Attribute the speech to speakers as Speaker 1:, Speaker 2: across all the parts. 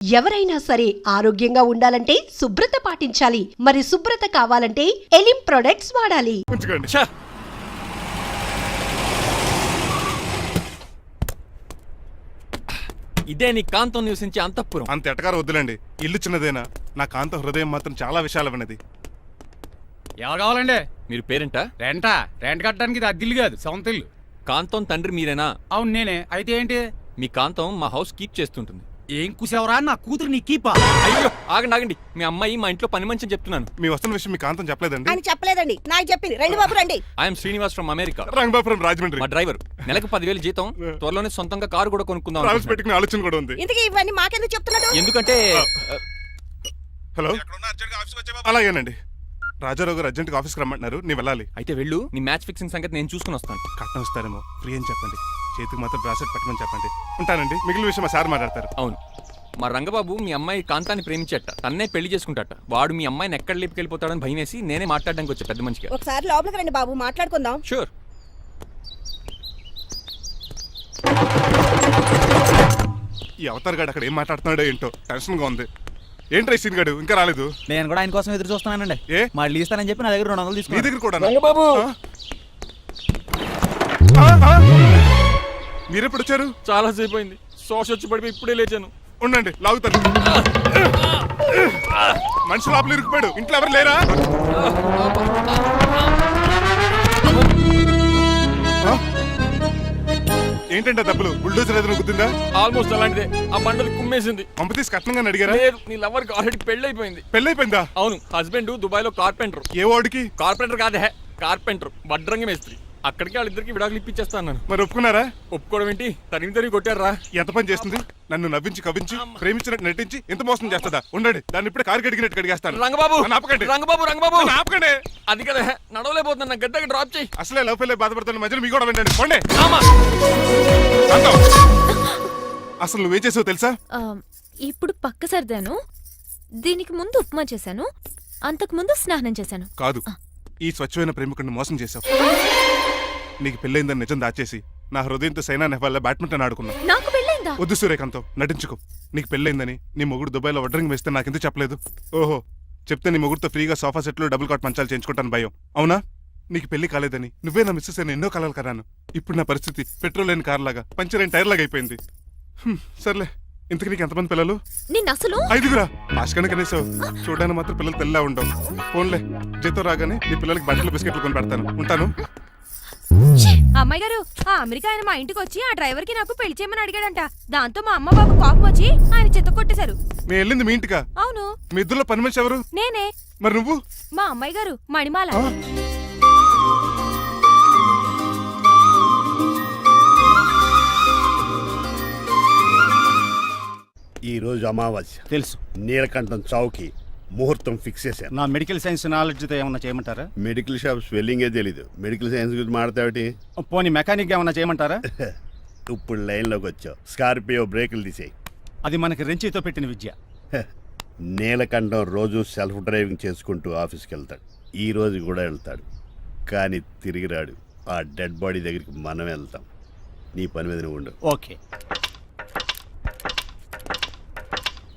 Speaker 1: ఎవరైనా సరే ఆరోగ్యంగా ఉండాలంటే శుభ్రత పాటించాలి. మరి శుభ్రత కావాలంటే ఎలిం ప్రొడక్ట్స్ వాడాలి.
Speaker 2: ఇదే నీ కాంతం నివసించే అంతఃపురం.
Speaker 3: అంత ఎటకారం వద్దులండి, ఇల్లు చిన్నదేనా, నా కాంత హృదయం మాత్రం చాలా విశాలమైనది.
Speaker 4: ఎవరు కావాలండి?
Speaker 2: మీరు పేరెంటా?
Speaker 4: రెంటా? రెంట్ కట్టడానికి ఇది అద్దిల్లు కాదు, సొంత ఇల్లు.
Speaker 2: కాంతం తండ్రి మీరేనా?
Speaker 4: అవును నేనే. అయితే ఏంటి?
Speaker 2: మీ కాంతం మా హౌస్ కీప్ చేస్తుంటుంది.
Speaker 4: ఏం కూసేవరా? నా కూతురు నీ కీపా?
Speaker 2: అయ్యో ఆగండి, మీ అమ్మాయి మా ఇంట్లో పని మంచి చెప్తున్నాను.
Speaker 3: మీ వస్తున్న విషయం మీ కాంతం చెప్పలేదండి?
Speaker 5: అని చెప్పలేదండి, నాకు చెప్పింది. రండి బాబు రండి.
Speaker 2: I'm Srinivas from America.
Speaker 3: Rangabapuram Rajahmundry.
Speaker 2: మా డ్రైవర్. నెలకు 10,000 జీతం. త్వరలోనే సొంతంగా కారు కూడా కొనుక్కుందాం.
Speaker 3: పెట్టుకునే ఆలోచన కూడా ఉంది.
Speaker 5: ఇంతకీ ఇవన్నీ మాకెందుకు చెప్తున్నాడు?
Speaker 2: ఎందుకంటే
Speaker 3: హలో, అలాగేనండి. రాజారావు గారు అర్జెంట్గా ఆఫీస్కి రమ్మంటున్నారు, నీ వెళ్ళాలి.
Speaker 2: అయితే వెళ్ళు, నీ మ్యాచ్ ఫిక్సింగ్ సంగతి నేను చూసుకుని వస్తాను.
Speaker 3: కట్నం ఇస్తారేమో, ఫ్రీ అని చెప్పండి. చేతికి మాత్రం బ్రాసెట్ పెట్టమని చెప్పండి. ఉంటానండి. మిగిలిన విషయం మా సార్ మాట్లాడతారు.
Speaker 2: అవును, మా రంగబాబు మీ అమ్మాయి కాంతాన్ని ప్రేమించట, తన్నే పెళ్లి చేసుకుంటాట. వాడు మీ అమ్మాయిని ఎక్కడ లేపుకెళ్ళిపోతాడని భయం వేసి నేనే మాట్లాడడానికి వచ్చా పెద్ద మనిషిగా.
Speaker 5: ఒకసారి లోపలికి రండి బాబు, మాట్లాడుకుందాం.
Speaker 2: షూర్.
Speaker 3: ఈ అవతార్ గాడు అక్కడ ఏం మాట్లాడుతున్నాడో ఏంటో టెన్షన్గా ఉంది. ఏంట్రా సీన్ గాడు ఇంకా రాలేదు?
Speaker 6: నేను కూడా ఆయన కోసం ఎదురు చూస్తున్నానండి.
Speaker 3: ఏ
Speaker 6: మళ్ళీ ఇస్తానని చెప్పి నా దగ్గర 200
Speaker 3: నీ
Speaker 6: తీసుకుని.
Speaker 3: దగ్గర కూడా
Speaker 2: రంగబాబు
Speaker 3: మీరెప్పుడు వచ్చారు?
Speaker 2: చాలా సేపు అయింది. శోష వచ్చి పడిపోయి ఇప్పుడే లేచాను.
Speaker 3: ఉండండి, లాగుతాను. మనిషి లోపల ఇరుక్కుపోయాడు. ఇంట్లో ఎవరు లేరా? ఏంటంటే డబ్బులు బుల్డోజర్ ఏదైనా గుద్దిందా?
Speaker 2: ఆల్మోస్ట్ అలాంటిదే. ఆ బండలు కుమ్మేసింది.
Speaker 3: పంప తీసి కట్నంగా అడిగారా?
Speaker 2: లేదు, నీ లవర్ కి ఆల్రెడీ పెళ్ళైపోయింది.
Speaker 3: పెళ్ళైపోయిందా?
Speaker 2: అవును, హస్బెండ్ దుబాయ్ లో కార్పెంటర్.
Speaker 3: ఏ వార్డుకి?
Speaker 2: కార్పెంటర్ కాదే, కార్పెంటర్, వడ్రంగి మేస్త్రి. అక్కడికి వాళ్ళిద్దరికి విడాకులు ఇప్పించేస్తాను.
Speaker 3: మరి ఒప్పుకున్నారా?
Speaker 2: ఒప్పుకోవడం ఏంటి, తరిమి కొట్టారా?
Speaker 3: ఎంత పని చేస్తుంది? నన్ను నవ్వించి కవ్వించి ప్రేమించినట్టు నటించి ఎంత మోసం చేస్తుందా? ఉండండి, దాన్ని ఇప్పుడు కారు కడిగినట్టు కడిగేస్తాను.
Speaker 2: రంగబాబు
Speaker 3: ఆపకండి.
Speaker 2: రంగబాబు
Speaker 3: ఆపకండి.
Speaker 2: అది కదా, నడవలేకపోతున్నా, గడ్డకి డ్రాప్ చేయి.
Speaker 3: అసలే లవ్ ఫెయిల్ బాధపడుతున్న మధ్యలో మీ కూడా వినండి. పోండి. అసలు నువ్వేం చేసావు తెలుసా?
Speaker 7: ఇప్పుడు పక్క సర్దాను. దీనికి ముందు ఉప్మా చేశాను, అంతకు ముందు స్నానం చేశాను.
Speaker 3: కాదు, ఈ స్వచ్ఛమైన ప్రేమికుడిని మోసం చేశావు. నీకు పెళ్ళైందని నిజం దాచేసి నా హృదయంతో సైనా నెహ్వాల్ బ్యాడ్మింటన్ ఆడుకున్నా.
Speaker 7: నాకు పెళ్ళైందా?
Speaker 3: వద్దు సూర్యకాంతం, నటించుకో. నీకు పెళ్ళైందని నీ మొగుడు దుబాయ్లో వడ్రంగి వేస్తే నాకెందుకు చెప్పలేదు? ఓహో, చెప్తే నీ మొగుడుతో ఫ్రీగా సోఫా సెట్లు డబుల్ కాట్ మంచాలు చేయించుకుంటాను భయం. అవునా? నీకు పెళ్లి కాలేదని నువ్వే నా మిస్సెస్ అని ఎన్నో కలలు కరాను. ఇప్పుడు నా పరిస్థితి పెట్రోల్ లేని కార్ లాగా, పంచర్ అయిన టైర్ లాగా అయిపోయింది. సర్లే, ఇంతకు నీకు ఎంతమంది పిల్లలు?
Speaker 7: నిన్ను అసలు
Speaker 3: 5గురా. ఆశకనే కనీసం చూడడానికి మాత్రం పిల్లలు తెల్లా ఉండవు. ఫోన్లే, జీతం రాగానే నీ పిల్లలకి బట్టలు బిస్కెట్లు కొని పెడతాను. ఉంటాను.
Speaker 8: అమ్మాయి గారు, ఆ అమెరికా ఆయన మా ఇంటికి వచ్చి ఆ డ్రైవర్ కి నాకు పెళ్లి చేయమని అడిగాడంట. దాంతో మా అమ్మ బాబు కోపం వచ్చి ఆయన చెత్త కొట్టేశారు.
Speaker 3: మేము వెళ్ళింది మీ ఇంటికా?
Speaker 8: అవును.
Speaker 3: మీ ఇద్దరులో పని మనిషి ఎవరు?
Speaker 8: నేనే.
Speaker 3: మరి నువ్వు?
Speaker 8: మా అమ్మాయి గారు మణిమాల.
Speaker 9: ఈ రోజు అమావాస్య
Speaker 6: తెలుసు.
Speaker 9: నీలకంఠం చౌకి ముహూర్తం ఫిక్స్ చేశాను.
Speaker 6: నా మెడికల్ సైన్స్ నాలెడ్జ్తో ఏమన్నా చేయమంటారా?
Speaker 9: మెడికల్ షాప్ స్వెల్లింగే తెలీదు, మెడికల్ సైన్స్ గురించి మాట్లాడతావిటి?
Speaker 6: పోనీ మెకానిక్ ఏమన్నా చేయమంటారా?
Speaker 9: ఇప్పుడు లైన్లోకి వచ్చావు. స్కార్పియో బ్రేకులు తీసేయి.
Speaker 6: అది మనకి రెంచితో పెట్టిన విద్య.
Speaker 9: నీలకంఠం రోజు సెల్ఫ్ డ్రైవింగ్ చేసుకుంటూ ఆఫీస్కి వెళ్తాడు. ఈ రోజు కూడా వెళ్తాడు, కానీ తిరిగి రాడు. ఆ డెడ్ బాడీ దగ్గరికి మనం వెళ్తాం. నీ పని మీద నువ్వు ఉండు.
Speaker 6: ఓకే.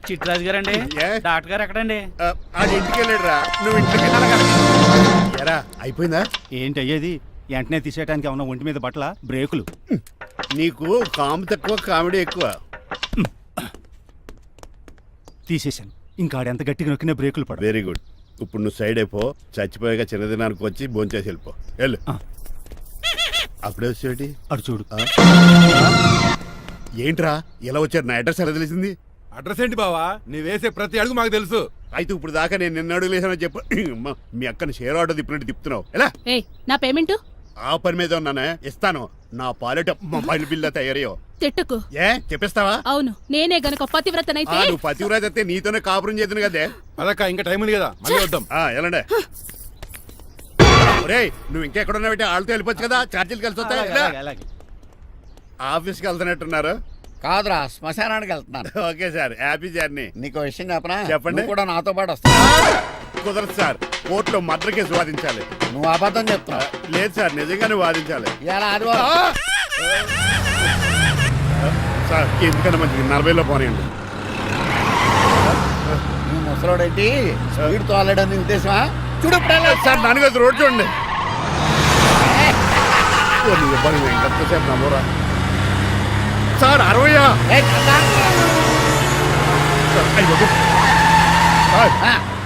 Speaker 6: చిట్రాజు గారండి,
Speaker 9: ఏ?
Speaker 6: డాక్టర్ గారు ఎక్కడండి?
Speaker 9: అది ఇంటికి వెళ్ళాడు రా, నువ్వు ఇంటికి ఎరా. అయిపోయిందా?
Speaker 6: ఏంటి అయ్యేది? వెంటనే తీసేయడానికి ఏమన్నా ఒంటి మీద బట్టల బ్రేకులు?
Speaker 9: నీకు కాము తక్కువ, కామెడీ ఎక్కువ.
Speaker 6: తీసేశాను. ఇంకా ఆడెంత గట్టిగా నొక్కిన బ్రేకులు పడ.
Speaker 9: Very good. ఇప్పుడు నువ్వు సైడ్ అయిపో. చచ్చిపోయాక చిన్నదినానికి వచ్చి భోంచేసి వెళ్ళిపో. వెళ్ళు. అప్పుడే వచ్చేటి
Speaker 6: అటు చూడు.
Speaker 9: ఏంట్రా ఇలా వచ్చారు? నా అడ్రస్ ఎలా తెలిసింది?
Speaker 10: అడ్రస్ ఏంటి బావా? నీ వేసే ప్రతి అడుగు మాకు తెలుసు.
Speaker 9: అయితే ఇప్పుడు దాకా నేను నిన్న అడుగులేసానని చెప్పు. మీ అక్కని షేర్ ఆర్డర్ తిప్పినట్టు తిప్పుతున్నావు. ఎలా?
Speaker 8: నా పేమెంట్
Speaker 9: ఆ పని మీద ఉన్నానే, ఇస్తాను. నా పాలెట మొబైల్ బిల్లా తయారయ్యో.
Speaker 8: తిట్టుకు.
Speaker 9: ఏ చెప్పిస్తావా?
Speaker 8: అవును, నేనే గనక పతివ్రతనైతే.
Speaker 9: నువ్వు పతివ్రత అయితే నీతోనే కాపురం చేతును కదే.
Speaker 10: అదక్క, ఇంకా టైం ఉంది కదా, మళ్ళీ వద్దాం.
Speaker 9: ఎలాండే? ఒరేయ్, నువ్వు ఇంకెక్కడున్నావు? వాళ్ళతో వెళ్ళిపోవచ్చు కదా, ఛార్జీలు కలిసి వస్తాయి. ఆఫీస్కి వెళ్తున్నట్టున్నారు.
Speaker 11: కాదురా, శ్మశానానికి వెళ్తున్నాను.
Speaker 9: Okay sir, happy journey.
Speaker 11: నీకు విషయం చెప్పనా?
Speaker 9: చెప్పండి.
Speaker 11: కూడా నాతో పాటు వస్తా.
Speaker 9: కుదరదు సార్, కోర్టులో మర్డర్ కేసు వాదించాలి.
Speaker 11: నువ్వు అబద్ధం చెప్తున్నావు.
Speaker 9: లేదు సార్, నిజంగానే వాదించాలి.
Speaker 11: ఇలా ఆదివారం
Speaker 9: సార్ ఎందుకన్నా మంచిది 40లో పోనీయండి.
Speaker 11: ముసలోడేంటి స్పీడ్ తో ఆలాడని ఉద్దేశమా? చూడు
Speaker 9: సార్ నాన్నగారు రోడ్ చూడండి. ఎంతసేపు నమ్మరా సార్? 60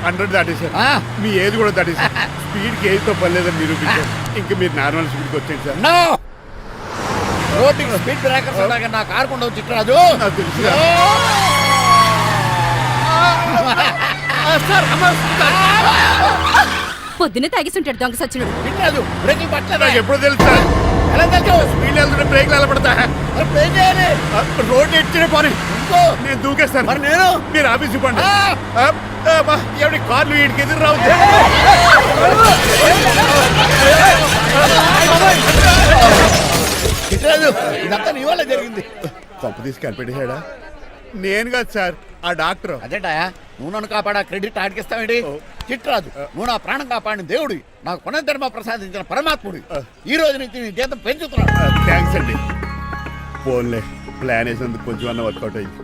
Speaker 9: 100 దాటేశారు. మీ ఏజ్ కూడా దాటేశారు. స్పీడ్కి ఏజ్తో పని లేదని నిరూపించారు. ఇంకా మీరు నార్మల్ స్పీడ్కి వచ్చేది సార్.
Speaker 11: నో రోడ్డుకి స్పీడ్ బ్రేకర్స్ ఉండగా నా కారు కొండ చిట్టరాజు.
Speaker 9: నాకు తెలుసు సార్. సార్
Speaker 8: పొద్దున్నే తాగిస్తుంటాడు దొంగ సచ్చినుడు.
Speaker 11: చిట్టరాజు బ్రేకింగ్ పట్టలేదు.
Speaker 9: నాకు ఎప్పుడో తెలుసు సార్.
Speaker 11: ఎలా తెలుసు?
Speaker 9: స్పీడ్ వెళ్తుంటే బ్రేక్లు ఎలా పడతా?
Speaker 11: మరి బ్రేక్ చేయాలి.
Speaker 9: రోడ్ ఎచ్చిన పని
Speaker 11: ఇంకో
Speaker 9: నేను దూకేస్తాను.
Speaker 11: మరి నేను
Speaker 9: మీరు ఆఫీస్ ఇవ్వండి. ఎవరి కార్లు వీడికి ఎదురు రావు.
Speaker 11: చిట్టరాజు ఇదంతా నీ వల్ల జరిగింది.
Speaker 9: కొంప తీసి కనిపెట్టేశాడా? నేను కాదు సార్, ఆ డాక్టర్.
Speaker 11: అదేంటా నువ్వు నన్ను కాపాడా క్రెడిట్ ఆడికిస్తావేంటి? చిట్టరాజు నువ్వు నా ప్రాణం కాపాడిన దేవుడి, నాకు పునర్ధర్మ ప్రసాదించిన పరమాత్ముడి. ఈ రోజు నుంచి నీ జీతం పెంచుతున్నాడు.
Speaker 9: థ్యాంక్స్ అండి. ఫోన్లే ప్లాన్ వేసినందుకు కొంచెం అన్న వర్కౌట్ అయింది.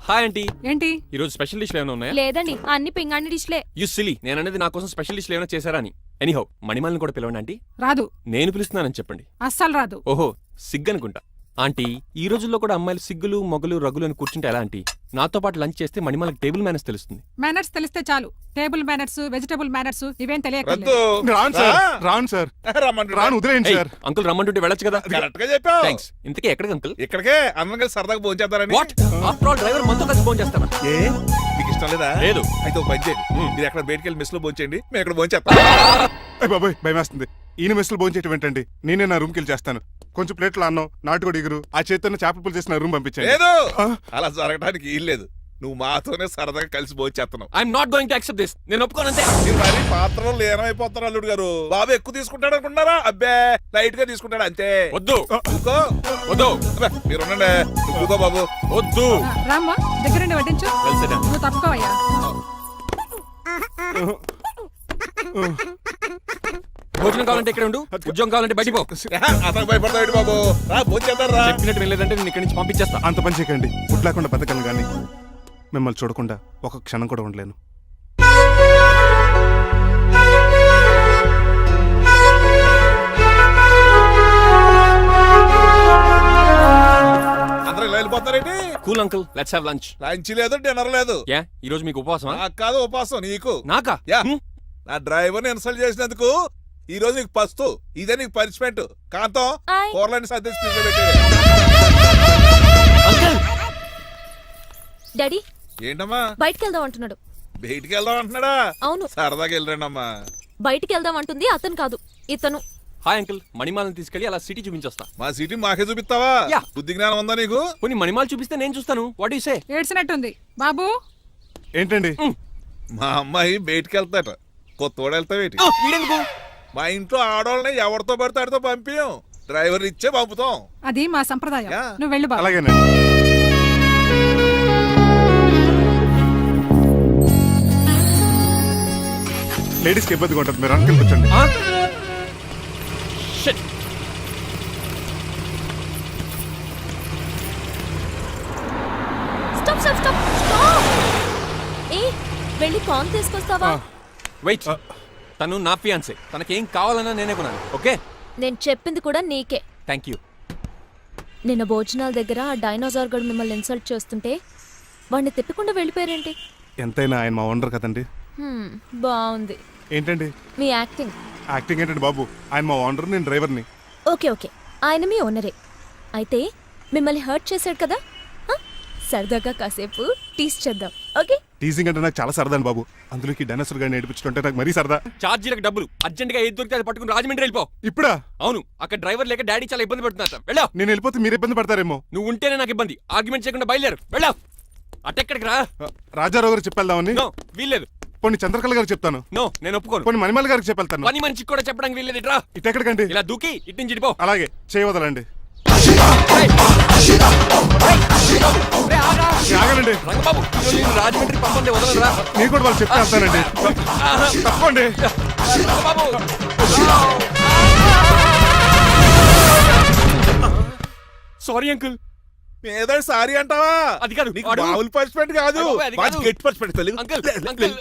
Speaker 2: Hi aunty.
Speaker 8: ఏంటి
Speaker 2: ఈ రోజు స్పెషల్ డిష్లు ఏమైనా ఉన్నాయా?
Speaker 8: లేదండి, అన్ని పింగాణి డిష్లే.
Speaker 2: యు సిలీ, నేను అనేది నా కోసం స్పెషల్ డిష్లు ఏమైనా చేశారా అని. ఎనీహౌ మణిమాలని కూడా పిలవండి ఆంటీ.
Speaker 8: రాదు,
Speaker 2: నేను పిలుస్తున్నానని చెప్పండి.
Speaker 8: అస్సలు రాదు.
Speaker 2: ఓహో సిగ్గనుకుంటా. ఆంటీ ఈ రోజుల్లో కూడా అమ్మాయిలు సిగ్గులు మొగలు రగులు అని కూర్చుంటే ఎలా ఆంటీ? నాతో పాటు లంచ్ చేస్తే మణిమాలకి టేబుల్ మేనేజ్ తెలుస్తుంది.
Speaker 8: మేనర్స్ తెలిస్తే చాలు. టేబుల్ మేనర్స్, వెజిటబుల్ మేనర్స్ ఇవేం తెలియక
Speaker 3: రాను సార్, రాను సార్, రాను వదిలేయండి సార్.
Speaker 2: అంకుల్ రమ్మంటుంటే వెళ్ళొచ్చు కదా.
Speaker 10: కరెక్ట్ గా చెప్పావు.
Speaker 2: థ్యాంక్స్. ఇంతకీ ఎక్కడికి అంకుల్?
Speaker 10: ఇక్కడికే అందరం కలిసి సరదాగా భోంచేద్దారని.
Speaker 2: వాట్ ఆఫ్టర్ ఆల్ డ్రైవర్ మనతో కలిసి ఫోన్ చేస్తారా?
Speaker 10: ఏ మీకు ఇష్టం లేదా?
Speaker 2: లేదు.
Speaker 10: అయితే ఒక పని చేయండి, మీరు ఎక్కడ బయటికి వెళ్ళి మెస్ లో భోంచేయండి, మేము ఎక్కడ భోంచేస్తాం.
Speaker 3: బాబాయ్ భయం వేస్తుంది. ఈయన మెస్సులు భోంచేయటం ఏంటండి? నేనే నా రూమ్కి వెళ్ళి చేస్తాను. కొంచెం ప్లేట్లు అన్నం, నాటుకోడి ఇగురు, ఆ చేతితో చేపల పులుసు చేసి నా రూమ్ పంపించండి.
Speaker 10: లేదు, అలా జరగడానికి ఏం లేదు. నువ్వు మాతోనే సరదాగా కలిసి భోంచేస్తున్నావు.
Speaker 2: I'm not going to accept this. నేను ఒప్పుకోనంతే.
Speaker 10: మీరు మరి పాత్రలో లీనమైపోతారు అల్లుడు గారు. బాబు ఎక్కువ తీసుకుంటాడు అనుకుంటారా? అబ్బే లైట్ గా తీసుకుంటాడు అంతే.
Speaker 2: వద్దు
Speaker 10: ఊకో.
Speaker 2: వద్దు.
Speaker 10: అబ్బే, మీరు ఉండండి. ఊకో బాబు.
Speaker 2: వద్దు.
Speaker 8: రామ్మా, దగ్గరుండి వడ్డించు.
Speaker 2: Well said.
Speaker 8: నువ్వు తప్పుకోవయ్యా.
Speaker 2: భోజనం కావాలంటే ఇక్కడ ఉండు, ఉద్యోగం కావాలంటే బయటికి పో.
Speaker 10: అతను భయపడతాడు బాబు. రా భోంచేద్దాం రా.
Speaker 2: చెప్పినట్టు వెళ్ళలేదంటే నేను ఇక్కడి నుంచి పంపించేస్తా.
Speaker 3: అంత పని చేయకండి. ఫుడ్ లేకుండా బతకలను కానీ మిమ్మల్ని చూడకుండా ఒక క్షణం కూడా ఉండలేను.
Speaker 10: అందరూ ఇలా వెళ్ళిపోతారేంటి?
Speaker 2: Cool uncle, let's have lunch.
Speaker 10: Lunch లేదు, డిన్నర్ లేదు.
Speaker 2: యా ఈ రోజు మీకు ఉపవాసమా?
Speaker 10: నాకు కాదు ఉపవాసం, నీకు.
Speaker 2: నాకా?
Speaker 10: యా, నా డ్రైవర్ ని ఇన్సల్ట్ చేసినందుకు ఈ రోజు నీకు పస్తు, ఇదే నీకు పనిష్మెంట్. కాంతం కూరలని సర్దేసి ఫ్రిడ్జ్ లో పెట్టేది.
Speaker 2: అంకుల్
Speaker 7: డాడీ
Speaker 10: ఏంటమ్మా
Speaker 7: బయటికి వెళ్దాం అంటున్నాడు.
Speaker 10: బయటికి వెళ్దాం అంటున్నాడా?
Speaker 7: అవును,
Speaker 10: సరదాగా వెళ్ళరండి అమ్మా.
Speaker 7: బయటికి వెళ్దాం అంటుంది అతను కాదు, ఇతను.
Speaker 2: హాయ్ అంకుల్, మణిమాలని తీసుకెళ్లి అలా సిటీ చూపించొస్తా.
Speaker 10: మా సిటీ మాకే చూపిస్తావా?
Speaker 2: యా.
Speaker 10: బుద్ధి జ్ఞానం ఉందా నీకు?
Speaker 2: కొన్ని మణిమాలు చూపిస్తే నేను చూస్తాను. What you say?
Speaker 8: ఏడ్చినట్టుంది బాబు.
Speaker 3: ఏంటండి?
Speaker 10: మా అమ్మాయి బయటికి వెళ్తాట, కొత్తోడు వెళ్తావేటి?
Speaker 2: వీడెందుకు?
Speaker 10: మా ఇంట్లో ఆడవాళ్ళని ఎవరితో పడితే ఆడితో పంపించాం, డ్రైవర్ ఇచ్చే పంపుతాం.
Speaker 8: అది మా సంప్రదాయం.
Speaker 10: యా.
Speaker 8: నువ్వు వెళ్ళు బాబు.
Speaker 3: అలాగేనండి. లేడీస్కి ఇబ్బందిగా ఉంటుంది, మీరు అంకుల్ కూర్చోండి.
Speaker 2: Shit.
Speaker 7: Stop stop stop stop. ఏ వెళ్ళి కాన్ తీసుకొస్తావా?
Speaker 2: వెయిట్, తను నా ఫియాన్సే. తనకేం కావాలన్నా నేనే కొనాలి. ఓకే,
Speaker 7: నేను చెప్పింది కూడా నీకే.
Speaker 2: Thank you.
Speaker 7: నిన్న భోజనాల దగ్గర ఆ డైనోసార్ గడు మిమ్మల్ని ఇన్సల్ట్ చేస్తుంటే వాడిని తిప్పకుండా వెళ్ళిపోయారేంటి?
Speaker 3: ఎంతైనా ఆయన మా ఓనర్ కదండి.
Speaker 7: బాగుంది
Speaker 3: ఏంటండి
Speaker 7: మీ యాక్టింగ్.
Speaker 3: యాక్టింగ్ ఏంటండి బాబు? ఆయన మా ఓనర్, నేను డ్రైవర్ని.
Speaker 7: ఓకే ఓకే, ఆయన మీ ఓనరే. అయితే మిమ్మల్ని హర్ట్ చేశాడు కదా, సరదాగా కాసేపు టీస్ చేద్దాం. ఓకే?
Speaker 3: టీజింగ్ అంటే నాకు చాలా సరదా అండి బాబు. అందులోకి డైనోసార్ గారిని ఏడిపించుకుంటే నాకు మరీ సరదా.
Speaker 2: ఛార్జీలకు డబ్బులు అర్జెంట్ గా ఏది దొరికితే అది పట్టుకుని రాజమండ్రి వెళ్ళిపో.
Speaker 3: ఇప్పుడా?
Speaker 2: అవును, అక్కడ డ్రైవర్ లేక డాడీ చాలా ఇబ్బంది పడుతున్నారు. వెళ్ళావు.
Speaker 3: నేను వెళ్ళిపోతే మీరు ఇబ్బంది పడతారేమో.
Speaker 2: నువ్వు ఉంటేనే నాకు ఇబ్బంది. ఆర్గ్యుమెంట్ చేయకుండా బయలుదేరు. వెళ్ళావు. అటెక్కడికి రా.
Speaker 3: రాజారావు గారికి చెప్పేద్దామని.
Speaker 2: నో, వీల్లేదు.
Speaker 3: కొన్ని చంద్రకళ గారికి చెప్తాను.
Speaker 2: నో, నేను ఒప్పుకోను.
Speaker 3: కొన్ని మణిమాల గారికి చెప్పేళ్తాను.
Speaker 2: పని మనిషికి కూడా చెప్పడానికి వీల్లేదు. ఇట్రా.
Speaker 3: ఇటు ఎక్కడికండి?
Speaker 2: ఇలా దూకి ఇటు నుంచి ఇటు పో.
Speaker 3: అలాగే చేయవదలండి. ఆగనండి
Speaker 2: రంగబాబు, నేను రాజమండ్రి పంపండి, వదలరా.
Speaker 3: మీరు కూడా వాళ్ళు చెప్తే వెళ్తానండి. తప్పండి
Speaker 2: రంగబాబు. Sorry uncle.
Speaker 10: ఏదో సారీ అంటావా
Speaker 2: అది కాదు,
Speaker 10: నీకు
Speaker 2: వాడు-
Speaker 10: మామూలు పనిష్మెంట్ కాదు
Speaker 2: అయ్యో, అది కాదు.
Speaker 10: గట్టి పనిష్మెంట్ తెలియదు
Speaker 2: అంకుల్, అంకుల్,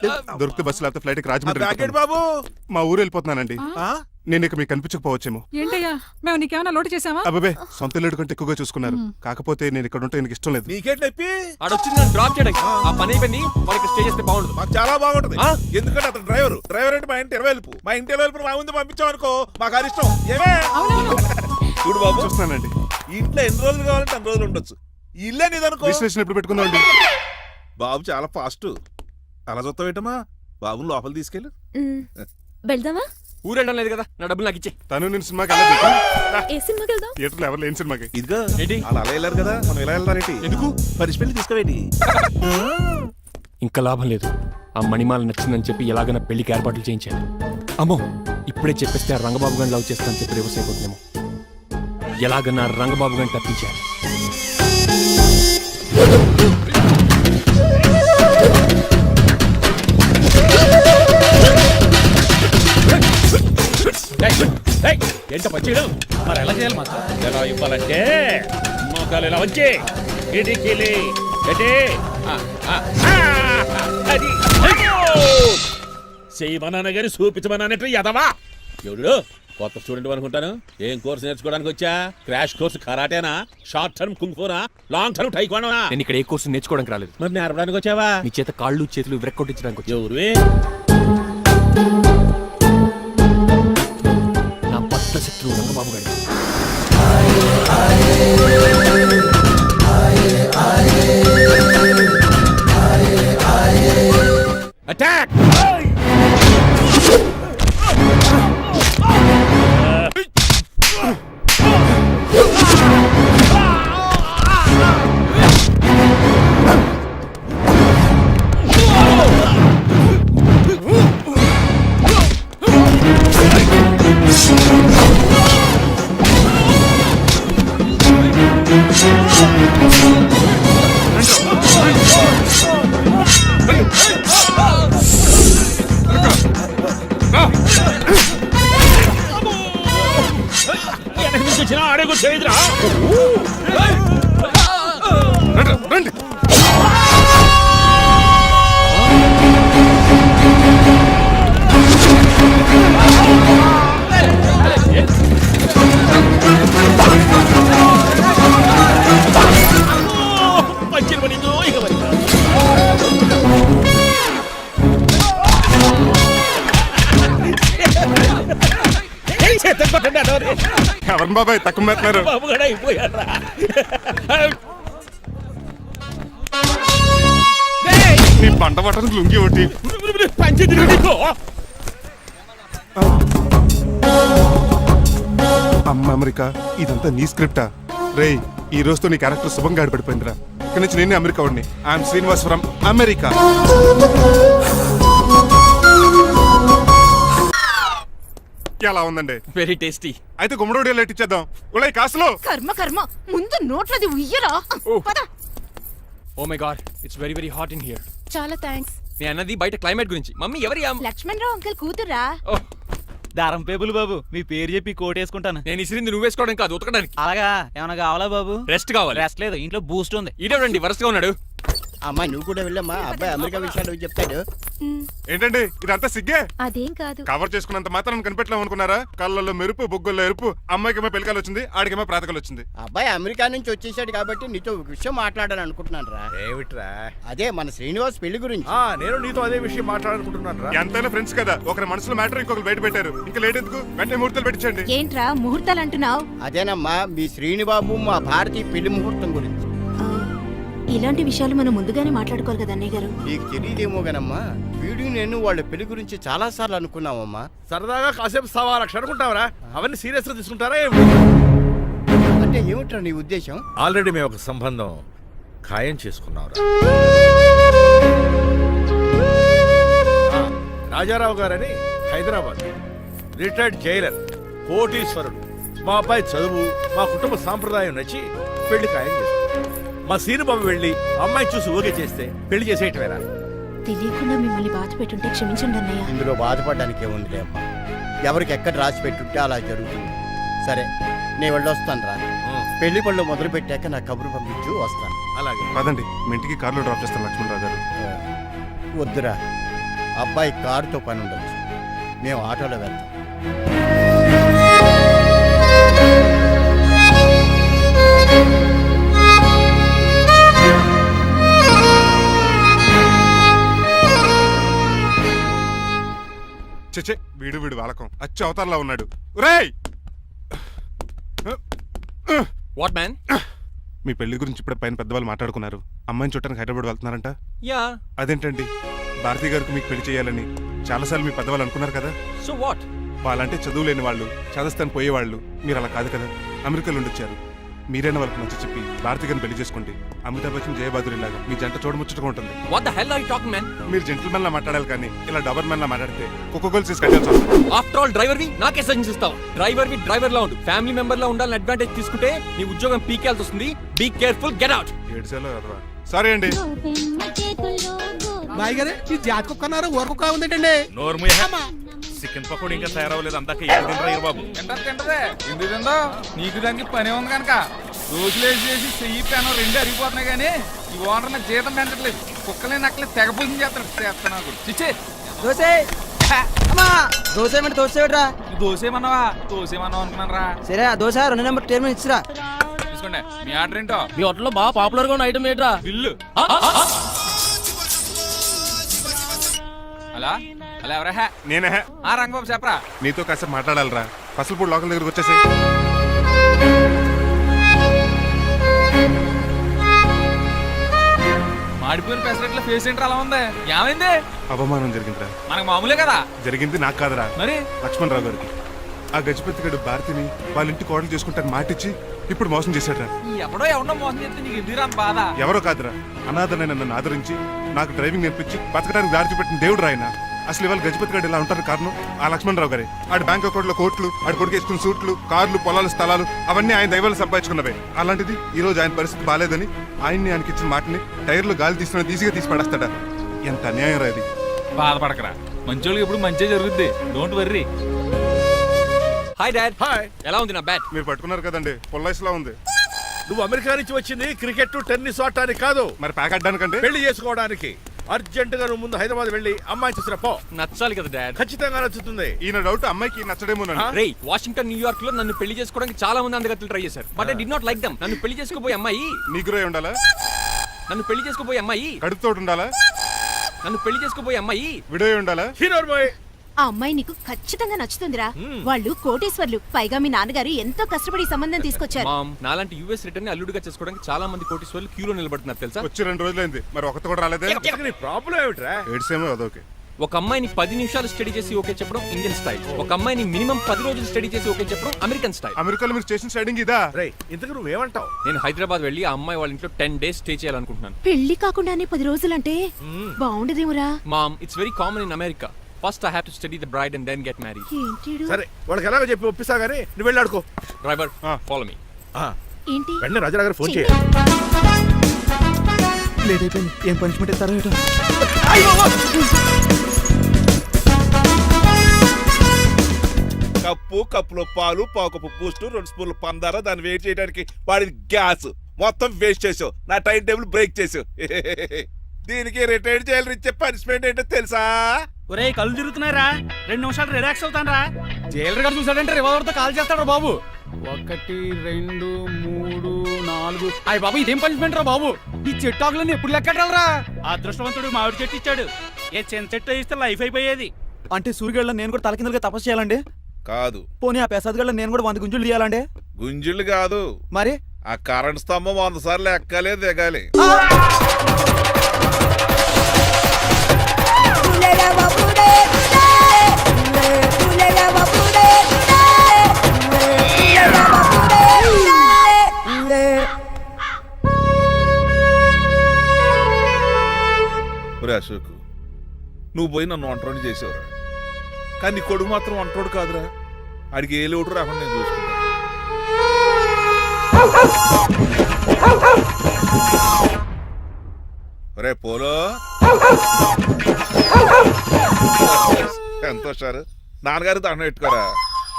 Speaker 3: దొరికితే బస్సు లేకపోతే ఫ్లైట్ రాజమండ్రి
Speaker 10: బ్యాకెట్
Speaker 3: వెళ్ళిపోతాను.
Speaker 10: బాబు
Speaker 3: మా ఊరు వెళ్ళిపోతున్నానండి
Speaker 10: ఆ?
Speaker 3: నేను ఇక మీకు కనిపించకపోవచ్చేమో.
Speaker 12: ఏంటయ్యా మేము నీకేమైనా లోటు చేసావా?
Speaker 3: అబ్బాబే సొంత ఇల్లు కంటే ఎక్కువగా చూసుకున్నారు. కాకపోతే నేను ఇక్కడ ఉంటే నాకు ఇష్టం లేదు.
Speaker 10: నీకేంటి నొప్పి
Speaker 2: ఆడొచ్చింది నన్ను డ్రాప్ చేయడానికి. ఆ పని అయిపోయింది, వాళ్ళకి స్టే చేస్తే బాగుండదు.
Speaker 10: మాకు చాలా బాగుంటది
Speaker 2: ఆ?
Speaker 10: ఎందుకంటే అతను డ్రైవర్ అంటే మా ఇంటి ఇరవైపు మా ఇంటి ఇరవైపు మా ముందు పంపించామనుకో మాకు అది ఇష్టం ఏమే చూడు బాబు
Speaker 3: చూస్తున్నానండి.
Speaker 10: ఇంట్లో ఎన్ని రోజులు కావాలంటే అన్ని రోజులు ఉండొచ్చు ఇల్లే నీదనుకో
Speaker 3: రిజిస్ట్రేషన్ ఎప్పుడు పెట్టుకుందామండి?
Speaker 10: బాబు చాలా ఫాస్ట్ అలా చూస్తావేటమ్మా బాబుని లోపల తీసుకెళ్ళు
Speaker 7: వెళ్దామా?
Speaker 2: ఊరెళ్ళడం లేదు కదా, నా డబ్బులు నాకు ఇచ్చే.
Speaker 3: తను నేను సినిమాకి వెళ్ళదు.
Speaker 7: ఏ సినిమాకి వెళ్దాం?
Speaker 3: థియేటర్లో ఎవరు లేని సినిమాకి.
Speaker 10: ఇదిగో
Speaker 2: ఏంటి?
Speaker 10: అలా అలా వెళ్ళారు కదా మనం ఇలా వెళ్తారేంటి
Speaker 2: ఎందుకు?
Speaker 10: పనిష్మెంట్ తీసుకోవేటి
Speaker 2: ఇంకా లాభం లేదు. ఆ మణిమాల నచ్చిందని చెప్పి ఎలాగైనా పెళ్లికి ఏర్పాట్లు చేయించాను. అమ్మో, ఇప్పుడే చెప్పేస్తే ఆ రంగబాబు గారిని లవ్ చేస్తానని చెప్పి రివర్స్ అయిపోతుందేమో. ఎలాగన్నా రంగబాబు గారిని తప్పించాలి.
Speaker 4: ఏంట పచ్చీడు మరి ఎలా చేయాలి మాకు? ఎలా ఇవ్వాలంటే మోకాలు ఇలా వచ్చి ఇడికిలి చేయమన్నాను గారి చూపించమన్నట్టు ఎదవా ఎవడు కొత్త స్టూడెంట్ అనుకుంటాను. ఏం కోర్సు నేర్చుకోవడానికి వచ్చా? క్రాష్ కోర్సు కరాటేనా, షార్ట్ టర్మ్ కుంగ్ఫూనా, లాంగ్ టర్మ్ టైక్వాండోనా?
Speaker 2: నేను ఇక్కడ ఏ కోర్సు నేర్చుకోవడానికి రాలేదు.
Speaker 4: మరి నేర్పడానికి వచ్చావా?
Speaker 2: మీ చేత కాళ్ళు చేతులు విరక్కొట్టించడానికి వచ్చాను.
Speaker 4: ఎవరు
Speaker 2: నా బద్ద శత్రువు రంగబాబు గారి.
Speaker 4: అటాక్! అడుగు చేయదురా
Speaker 3: రండి.
Speaker 4: పంచిన పడిందో ఇక పడిందా?
Speaker 3: ఎవరు బాబాయ్ తక్కువ పెడుతున్నారు?
Speaker 4: బాబు కూడా అయిపోయారా?
Speaker 3: నీ పంట పట్టడానికి లుంగి ఒకటి.
Speaker 4: పంచింది నీకు.
Speaker 3: అమ్మ అమెరికా ఇదంతా నీ స్క్రిప్టా? రేయ్, ఈ రోజుతో నీ క్యారెక్టర్ శుభంగా ఆడిపడిపోయిందిరా. ఇక్కడి నుంచి నేనే అమెరికా వాడిని. I'm Srinivas from America. ఎలా ఉందండి?
Speaker 2: Very tasty.
Speaker 3: అయితే గుమ్మడి లైట్ ఇచ్చేద్దాం. ఉలై కాసులో
Speaker 8: కర్మ కర్మ, ముందు నోట్లది ఉయ్యరా.
Speaker 2: Oh my god, it's very very hot in here.
Speaker 8: చాలా థ్యాంక్స్.
Speaker 2: నేను అన్నది బయట క్లైమేట్ గురించి. మమ్మీ ఎవరి
Speaker 8: లక్ష్మణ్ రావు అంకుల్ కూతురా.
Speaker 6: దారం పేపులు బాబు, మీ పేరు చెప్పి కోటేసుకుంటాను.
Speaker 2: నేను ఇసిరింది నువ్వు వేసుకోవడం కాదు, ఉతకడానికి.
Speaker 6: అలాగా ఏమైనా కావాలా బాబు?
Speaker 2: రెస్ట్ కావాలి.
Speaker 6: రెస్ట్ లేదు, ఇంట్లో బూస్ట్ ఉంది.
Speaker 2: ఈడేవండి వరుసగా ఉన్నాడు.
Speaker 11: అమ్మా నువ్వు కూడా వెళ్ళమ్మా, అబ్బాయి అమెరికా విషయాలు చెప్తాడు.
Speaker 3: ఏంటండి ఇదంతా సిగ్గే?
Speaker 7: అదేం కాదు.
Speaker 3: కవర్ చేసుకున్నంత మాత్రం కనిపెట్టలేము అనుకున్నారా? కళ్ళల్లో మెరుపు, బొగ్గుల్లో ఎరుపు. అమ్మాయికేమో పెళ్ళికాలు వచ్చింది, ఆడికేమో ప్రాతకాలు వచ్చింది.
Speaker 11: అబ్బాయి అమెరికా నుంచి వచ్చేసాడు కాబట్టి నీతో ఒక విషయం మాట్లాడాలని అనుకుంటున్నాను రా.
Speaker 10: ఏమిట్రా?
Speaker 11: అదే మన శ్రీనివాస్ పెళ్లి గురించి.
Speaker 10: నేను నీతో అదే విషయం మాట్లాడాలనుకుంటున్నాను రా.
Speaker 3: ఎంతైనా ఫ్రెండ్స్ కదా, ఒకరి మనసులో మ్యాటర్ ఇంకొకరు బయట పెట్టారు. ఇంకా లేట్ ఎందుకు, వెంటనే ముహూర్తాలు పెట్టించండి.
Speaker 8: ఏంట్రా ముహూర్తాలు అంటున్నావు?
Speaker 11: అదేనమ్మా మీ శ్రీనిబాబు మా భారతీయ పెళ్లి ముహూర్తం గురించి.
Speaker 8: ఇలాంటి విషయాలు మనం ముందుగానే మాట్లాడుకోవాలి కదా అన్నయ్య గారు.
Speaker 11: నీకు తెలియదేమో గనమ్మా, వీడు నేను వాళ్ళ పెళ్లి గురించి చాలా సార్లు అనుకున్నామమ్మా.
Speaker 10: సరదాగా కాసేపు 1.25 అనుకుంటావరా? అవన్నీ సీరియస్ గా తీసుకుంటారా?
Speaker 11: అంటే ఏమిట్రా నీ ఉద్దేశం?
Speaker 10: ఆల్రెడీ మేము ఒక సంబంధం ఖాయం చేసుకున్నాం. రాజారావు గారని హైదరాబాద్ రిటైర్డ్ జైలర్, కోటీశ్వరుడు. మా అబ్బాయి చదువు, మా కుటుంబ సాంప్రదాయం నచ్చి పెళ్లి ఖాయం చేసుకున్నాం. మా సీనుబాబు వెళ్ళి అమ్మాయి చూసి ఓకే చేస్తే పెళ్లి చేసేయటమేరా?
Speaker 8: తెలియకుండా మిమ్మల్ని బాధ పెట్టుంటే క్షమించండి అన్నయ్య.
Speaker 11: ఇందులో బాధపడడానికి ఏముందిలే అమ్మా, ఎవరికి ఎక్కడ రాసి పెట్టుంటే అలా జరుగుతుంది. సరే నేను వెళ్ళొస్తాను రా. పెళ్లి పళ్ళు మొదలు పెట్టాక నా కబురు పంపించు, వస్తాను.
Speaker 10: అలాగే.
Speaker 3: కాదండి, మీ ఇంటికి కార్లో డ్రాప్ చేస్తాను లక్ష్మణరావు గారు.
Speaker 11: వద్దురా, అబ్బాయి కారుతో పని ఉండొచ్చు, మేము ఆటోలో వెళ్తాం.
Speaker 3: చచ్చే, వీడు వాలకం అచ్చు అవతారలా ఉన్నాడు. ఒరేయ్,
Speaker 2: వాట్ మ్యాన్?
Speaker 3: మీ పెళ్లి గురించి ఇప్పుడే పైన పెద్దవాళ్ళు మాట్లాడుకున్నారు. అమ్మాయిని చుట్టానికి హైదరాబాద్ వెళ్తున్నారంట.
Speaker 2: యా.
Speaker 3: అదేంటండి, భారతి గారికి మీకు పెళ్లి చేయాలని చాలాసార్లు మీ పెద్దవాళ్ళు అనుకున్నారు కదా.
Speaker 2: So what?
Speaker 3: వాళ్ళంటే చదువు లేని వాళ్ళు, చదస్తాను పోయేవాళ్ళు. మీరు అలా కాదు కదా, అమెరికాలో ఉండొచ్చారు. మీరైనా వాళ్ళకి నచ్చ చెప్పి భారతి గారిని పెళ్లి చేసుకోండి. అమితాబ్ బచ్చన్, జయబాదురి లాగా మీ జంట చూడముచ్చటగా ఉంటుంది.
Speaker 2: What the hell are you talking man?
Speaker 3: మీరు జెంటిల్మెన్ లా మాట్లాడాలి కానీ ఇలా డబర్ మెన్ లా మాట్లాడితే కుక్కగోలు చేసి కట్టాల్సి వస్తుంది.
Speaker 2: ఆఫ్టర్ ఆల్ డ్రైవర్వి నాకే సజెషన్స్ ఇస్తావు? డ్రైవర్వి డ్రైవర్ లా ఉండు, ఫ్యామిలీ మెంబర్ లా ఉండాలని అడ్వాంటేజ్ తీసుకుంటే నీ ఉద్యోగం పీకేల్సి వస్తుంది. Be careful, get out.
Speaker 3: Sorry అండి.
Speaker 6: బాయ్ గారే, ఈ జాతి కుక్కన్నారు ఊరకుక్క ఉందేటండి.
Speaker 10: చికెన్ పకోడీ ఇంకా తయారవ్వలేదు, అందాక ఏం తినరా బాబు?
Speaker 6: తింటదే ఎందుకు తిందో, నీకు దానికి పని ఉంది కనుక. రోజులేసి చేసి చెయ్యి పెనం రెండు అరిగిపోతున్నాయి కానీ ఈ ఓనర్ నాకు జీతం పెంచట్లేదు. కుక్కలే నక్కలే తెగ పూజం చేస్తాడు. నాకు చిచ్చే
Speaker 5: దోసేమంటే దోసేవిడ్రా,
Speaker 6: దోసేమన్నావా? దోసేమన్నావు అనుకున్నాను రా.
Speaker 5: సరే ఆ దోశ 2 నెంబర్ టేబుల్ ఇచ్చిరా.
Speaker 6: తీసుకోండి. మీ ఆర్డర్ ఏంటో?
Speaker 2: మీ హోటల్లో బాగా పాపులర్ గా ఉన్న ఐటమ్ ఏంట్రా?
Speaker 6: బిల్లు. అలా అలా ఎవరా?
Speaker 3: నేనే.
Speaker 6: ఆ రంగబాబు చెప్పరా.
Speaker 3: నీతో కాసేపు మాట్లాడాలరా. పసలపూడి లోకల్ దగ్గరకు వచ్చేసి.
Speaker 6: మాడిపోయిన పెసరట్ల ఫేస్ ఏంటర్ అలా ఉంది, ఏమైంది?
Speaker 3: అవమానం జరిగిందిరా.
Speaker 6: మనకు మామూలే కదా.
Speaker 3: జరిగింది నాకు కాదురా,
Speaker 6: మరి
Speaker 3: లక్ష్మణరావు గారికి. ఆ గజపతి గడు భారతిని వాళ్ళ ఇంటి కోడలు చేసుకుంటాను మాటిచ్చి ఇప్పుడు మోసం చేశాడ్రా.
Speaker 6: ఎవడో ఎవడో మోసం చేస్తే నీకు ఎందుకు రాని బాధ?
Speaker 3: ఎవరో కాదురా, అనాథనైన నన్ను ఆదరించి నాకు డ్రైవింగ్ నేర్పించి బతకడానికి దారి చూపెట్టిన దేవుడు రాయన. అసలు ఇవాళ గజపతి గడు ఇలా ఉంటారు కారణం ఆ లక్ష్మణరావు గారే. ఆడి బ్యాంక్ అకౌంట్ లో కోట్లు, ఆడి కొడుకు వేసుకున్న సూట్లు, కార్లు, పొలాలు, స్థలాలు అవన్నీ ఆయన దైవాలు సంపాదించుకున్నవే. అలాంటిది ఈ రోజు ఆయన పరిస్థితి బాలేదని ఆయనకి ఇచ్చిన మాటని టైర్లు గాలి తీసుకుని ఈజీగా తీసి పడేస్తాడా. ఎంత అన్యాయం రా ఇది.
Speaker 6: బాధపడకరా, మంచోళ్ళకి ఇప్పుడు మంచి జరుగుద్ది, don't worry.
Speaker 2: Hi dad.
Speaker 10: Hi.
Speaker 2: ఎలా ఉంది నా బ్యాట్?
Speaker 3: మీరు పట్టుకున్నారు కదండి, పొల్లైస్లా ఉంది.
Speaker 10: నువ్వు అమెరికా నుంచి వచ్చింది క్రికెట్ టెన్నిస్ ఆడటానికి కాదు,
Speaker 3: మరి ప్యాక్ అడ్డానికంటే.
Speaker 10: పెళ్లి చేసుకోవడానికి. అర్జెంట్ గా నువ్వు ముందు హైదరాబాద్ వెళ్ళి అమ్మాయి చూసిన పో.
Speaker 2: నచ్చాలి కదా డాడ్.
Speaker 10: ఖచ్చితంగా నచ్చుతుంది.
Speaker 3: ఈయన డౌట్ అమ్మాయికి నచ్చడేమోనండి.
Speaker 2: రేయ్, వాషింగ్టన్, న్యూయార్క్ లో నన్ను పెళ్లి చేసుకోవడానికి చాలా మంది అందగత్తెలు ట్రై చేశారు. But I did not like them. నన్ను పెళ్లి చేసుకోబోయే అమ్మాయి
Speaker 3: నీకురై ఉండాలా?
Speaker 2: నన్ను పెళ్లి చేసుకోబోయే అమ్మాయి
Speaker 3: కడుపుతోటి ఉండాలా?
Speaker 2: నన్ను పెళ్లి చేసుకోబోయే అమ్మాయి
Speaker 3: విడోయ్ ఉండాలా?
Speaker 10: Hero boy.
Speaker 8: ఆ అమ్మాయి నీకు ఖచ్చితంగా నచ్చుతుందిరా. వాళ్ళు కోటేశ్వర్లు, పైగా మీ నాన్నగారు ఎంతో కష్టపడి సంబంధం తీసుకొచ్చారు.
Speaker 2: మామ్, నాలాంటి యూఎస్ రిటర్న్ ని అల్లుడిగా చేసుకోవడానికి చాలా మంది కోటీశ్వర్లు క్యూలో నిలబడుతున్నారు తెలుసా?
Speaker 3: వచ్చి 2 రోజులైంది, మరి ఒకటి కూడా రాలేదే.
Speaker 10: నీ ప్రాబ్లం ఏమిట్రా?
Speaker 3: ఏడ్సేమో అదొకే.
Speaker 2: ఒక అమ్మాయిని 10 నిమిషాలు స్టడీ చేసి ఓకే చెప్పడం ఇండియన్ స్టైల్. ఒక అమ్మాయిని మినిమం 10 రోజులు స్టడీ చేసి ఓకే చెప్పడం అమెరికన్ స్టైల్.
Speaker 3: అమెరికాలో మీరు స్టేషన్ స్టైడింగ్ ఇదా?
Speaker 10: రేయ్, ఇంతకు నువ్వేమంటావు?
Speaker 2: నేను హైదరాబాద్ వెళ్ళి ఆ అమ్మాయి వాళ్ళ ఇంట్లో 10 days స్టే చేయాలనుకుంటున్నాను.
Speaker 8: పెళ్లి కాకుండానే 10 రోజులంటే బాగుండదేమురా.
Speaker 2: Mom, it's very common in America. First I have to study the bride and then get married.
Speaker 8: ఏంటిడు?
Speaker 10: సరే, వాళ్ళకి ఎలాగో చెప్పి ఒప్పిస్తా గానీ నువ్వు వెళ్ళి ఆడుకో.
Speaker 2: Driver, follow me.
Speaker 8: ఏంటి?
Speaker 10: వెంటనే రాజా గారు ఫోన్ చేయి.
Speaker 6: లేట్ అయిపోయింది, ఏం పనిష్మెంట్ ఇస్తారో ఏటో.
Speaker 10: కప్పులో పాలు, పావుకప్పు బూస్ట్, 2 స్పూన్లు పందార, దాన్ని వెయిట్ చేయడానికి వాడిన గ్యాస్ మొత్తం వేస్ట్ చేసావు. నా టైం టేబుల్ బ్రేక్ చేసావు. దీనికి రిటైర్డ్ జైలు ఇచ్చే పనిష్మెంట్ ఏంటో తెలుసా?
Speaker 6: ఒరే, కళ్ళు తిరుగుతున్నారా, 2 నిమిషాలు రిలాక్స్ అవుతాను రా. జైలర్ గారు చూసాడంటే రివాల్వర్ తో కాల్ చేస్తాడు బాబు. 1 2 3 4. అయ్య బాబు, ఇదేం పనిష్మెంట్ రా బాబు. ఈ చెట్టు ఆకులన్నీ ఎప్పుడు లెక్కటలరా? అదృష్టవంతుడు మామిడి చెట్టు ఇచ్చాడు. ఏ చిన్న చెట్టు ఇస్తే లైఫ్ అయిపోయేది. అంటే సూర్యుగళ్ళ నేను కూడా తలకిందులుగా తపస్సు చేయాలండి?
Speaker 10: కాదు.
Speaker 6: పోనీ ఆ పెసాద్ నేను కూడా 100 గుంజులు తీయాలండి?
Speaker 10: గుంజులు కాదు,
Speaker 6: మరి
Speaker 10: ఆ కరెంట్ స్తంభం 100 సార్లు ఎక్కాలి, దిగాలి. అశోక్, నువ్వు పోయి నన్ను వంటోడు చేసేవరా, కానీ నీ కొడుకు మాత్రం వంటోడు కాదురా. ఆడికి ఏ లోటు రాకుండా నేను చూసుకుంటాను. రే పోలో, ఎంత సార్ నాన్నగారు దండం పెట్టుకోరా.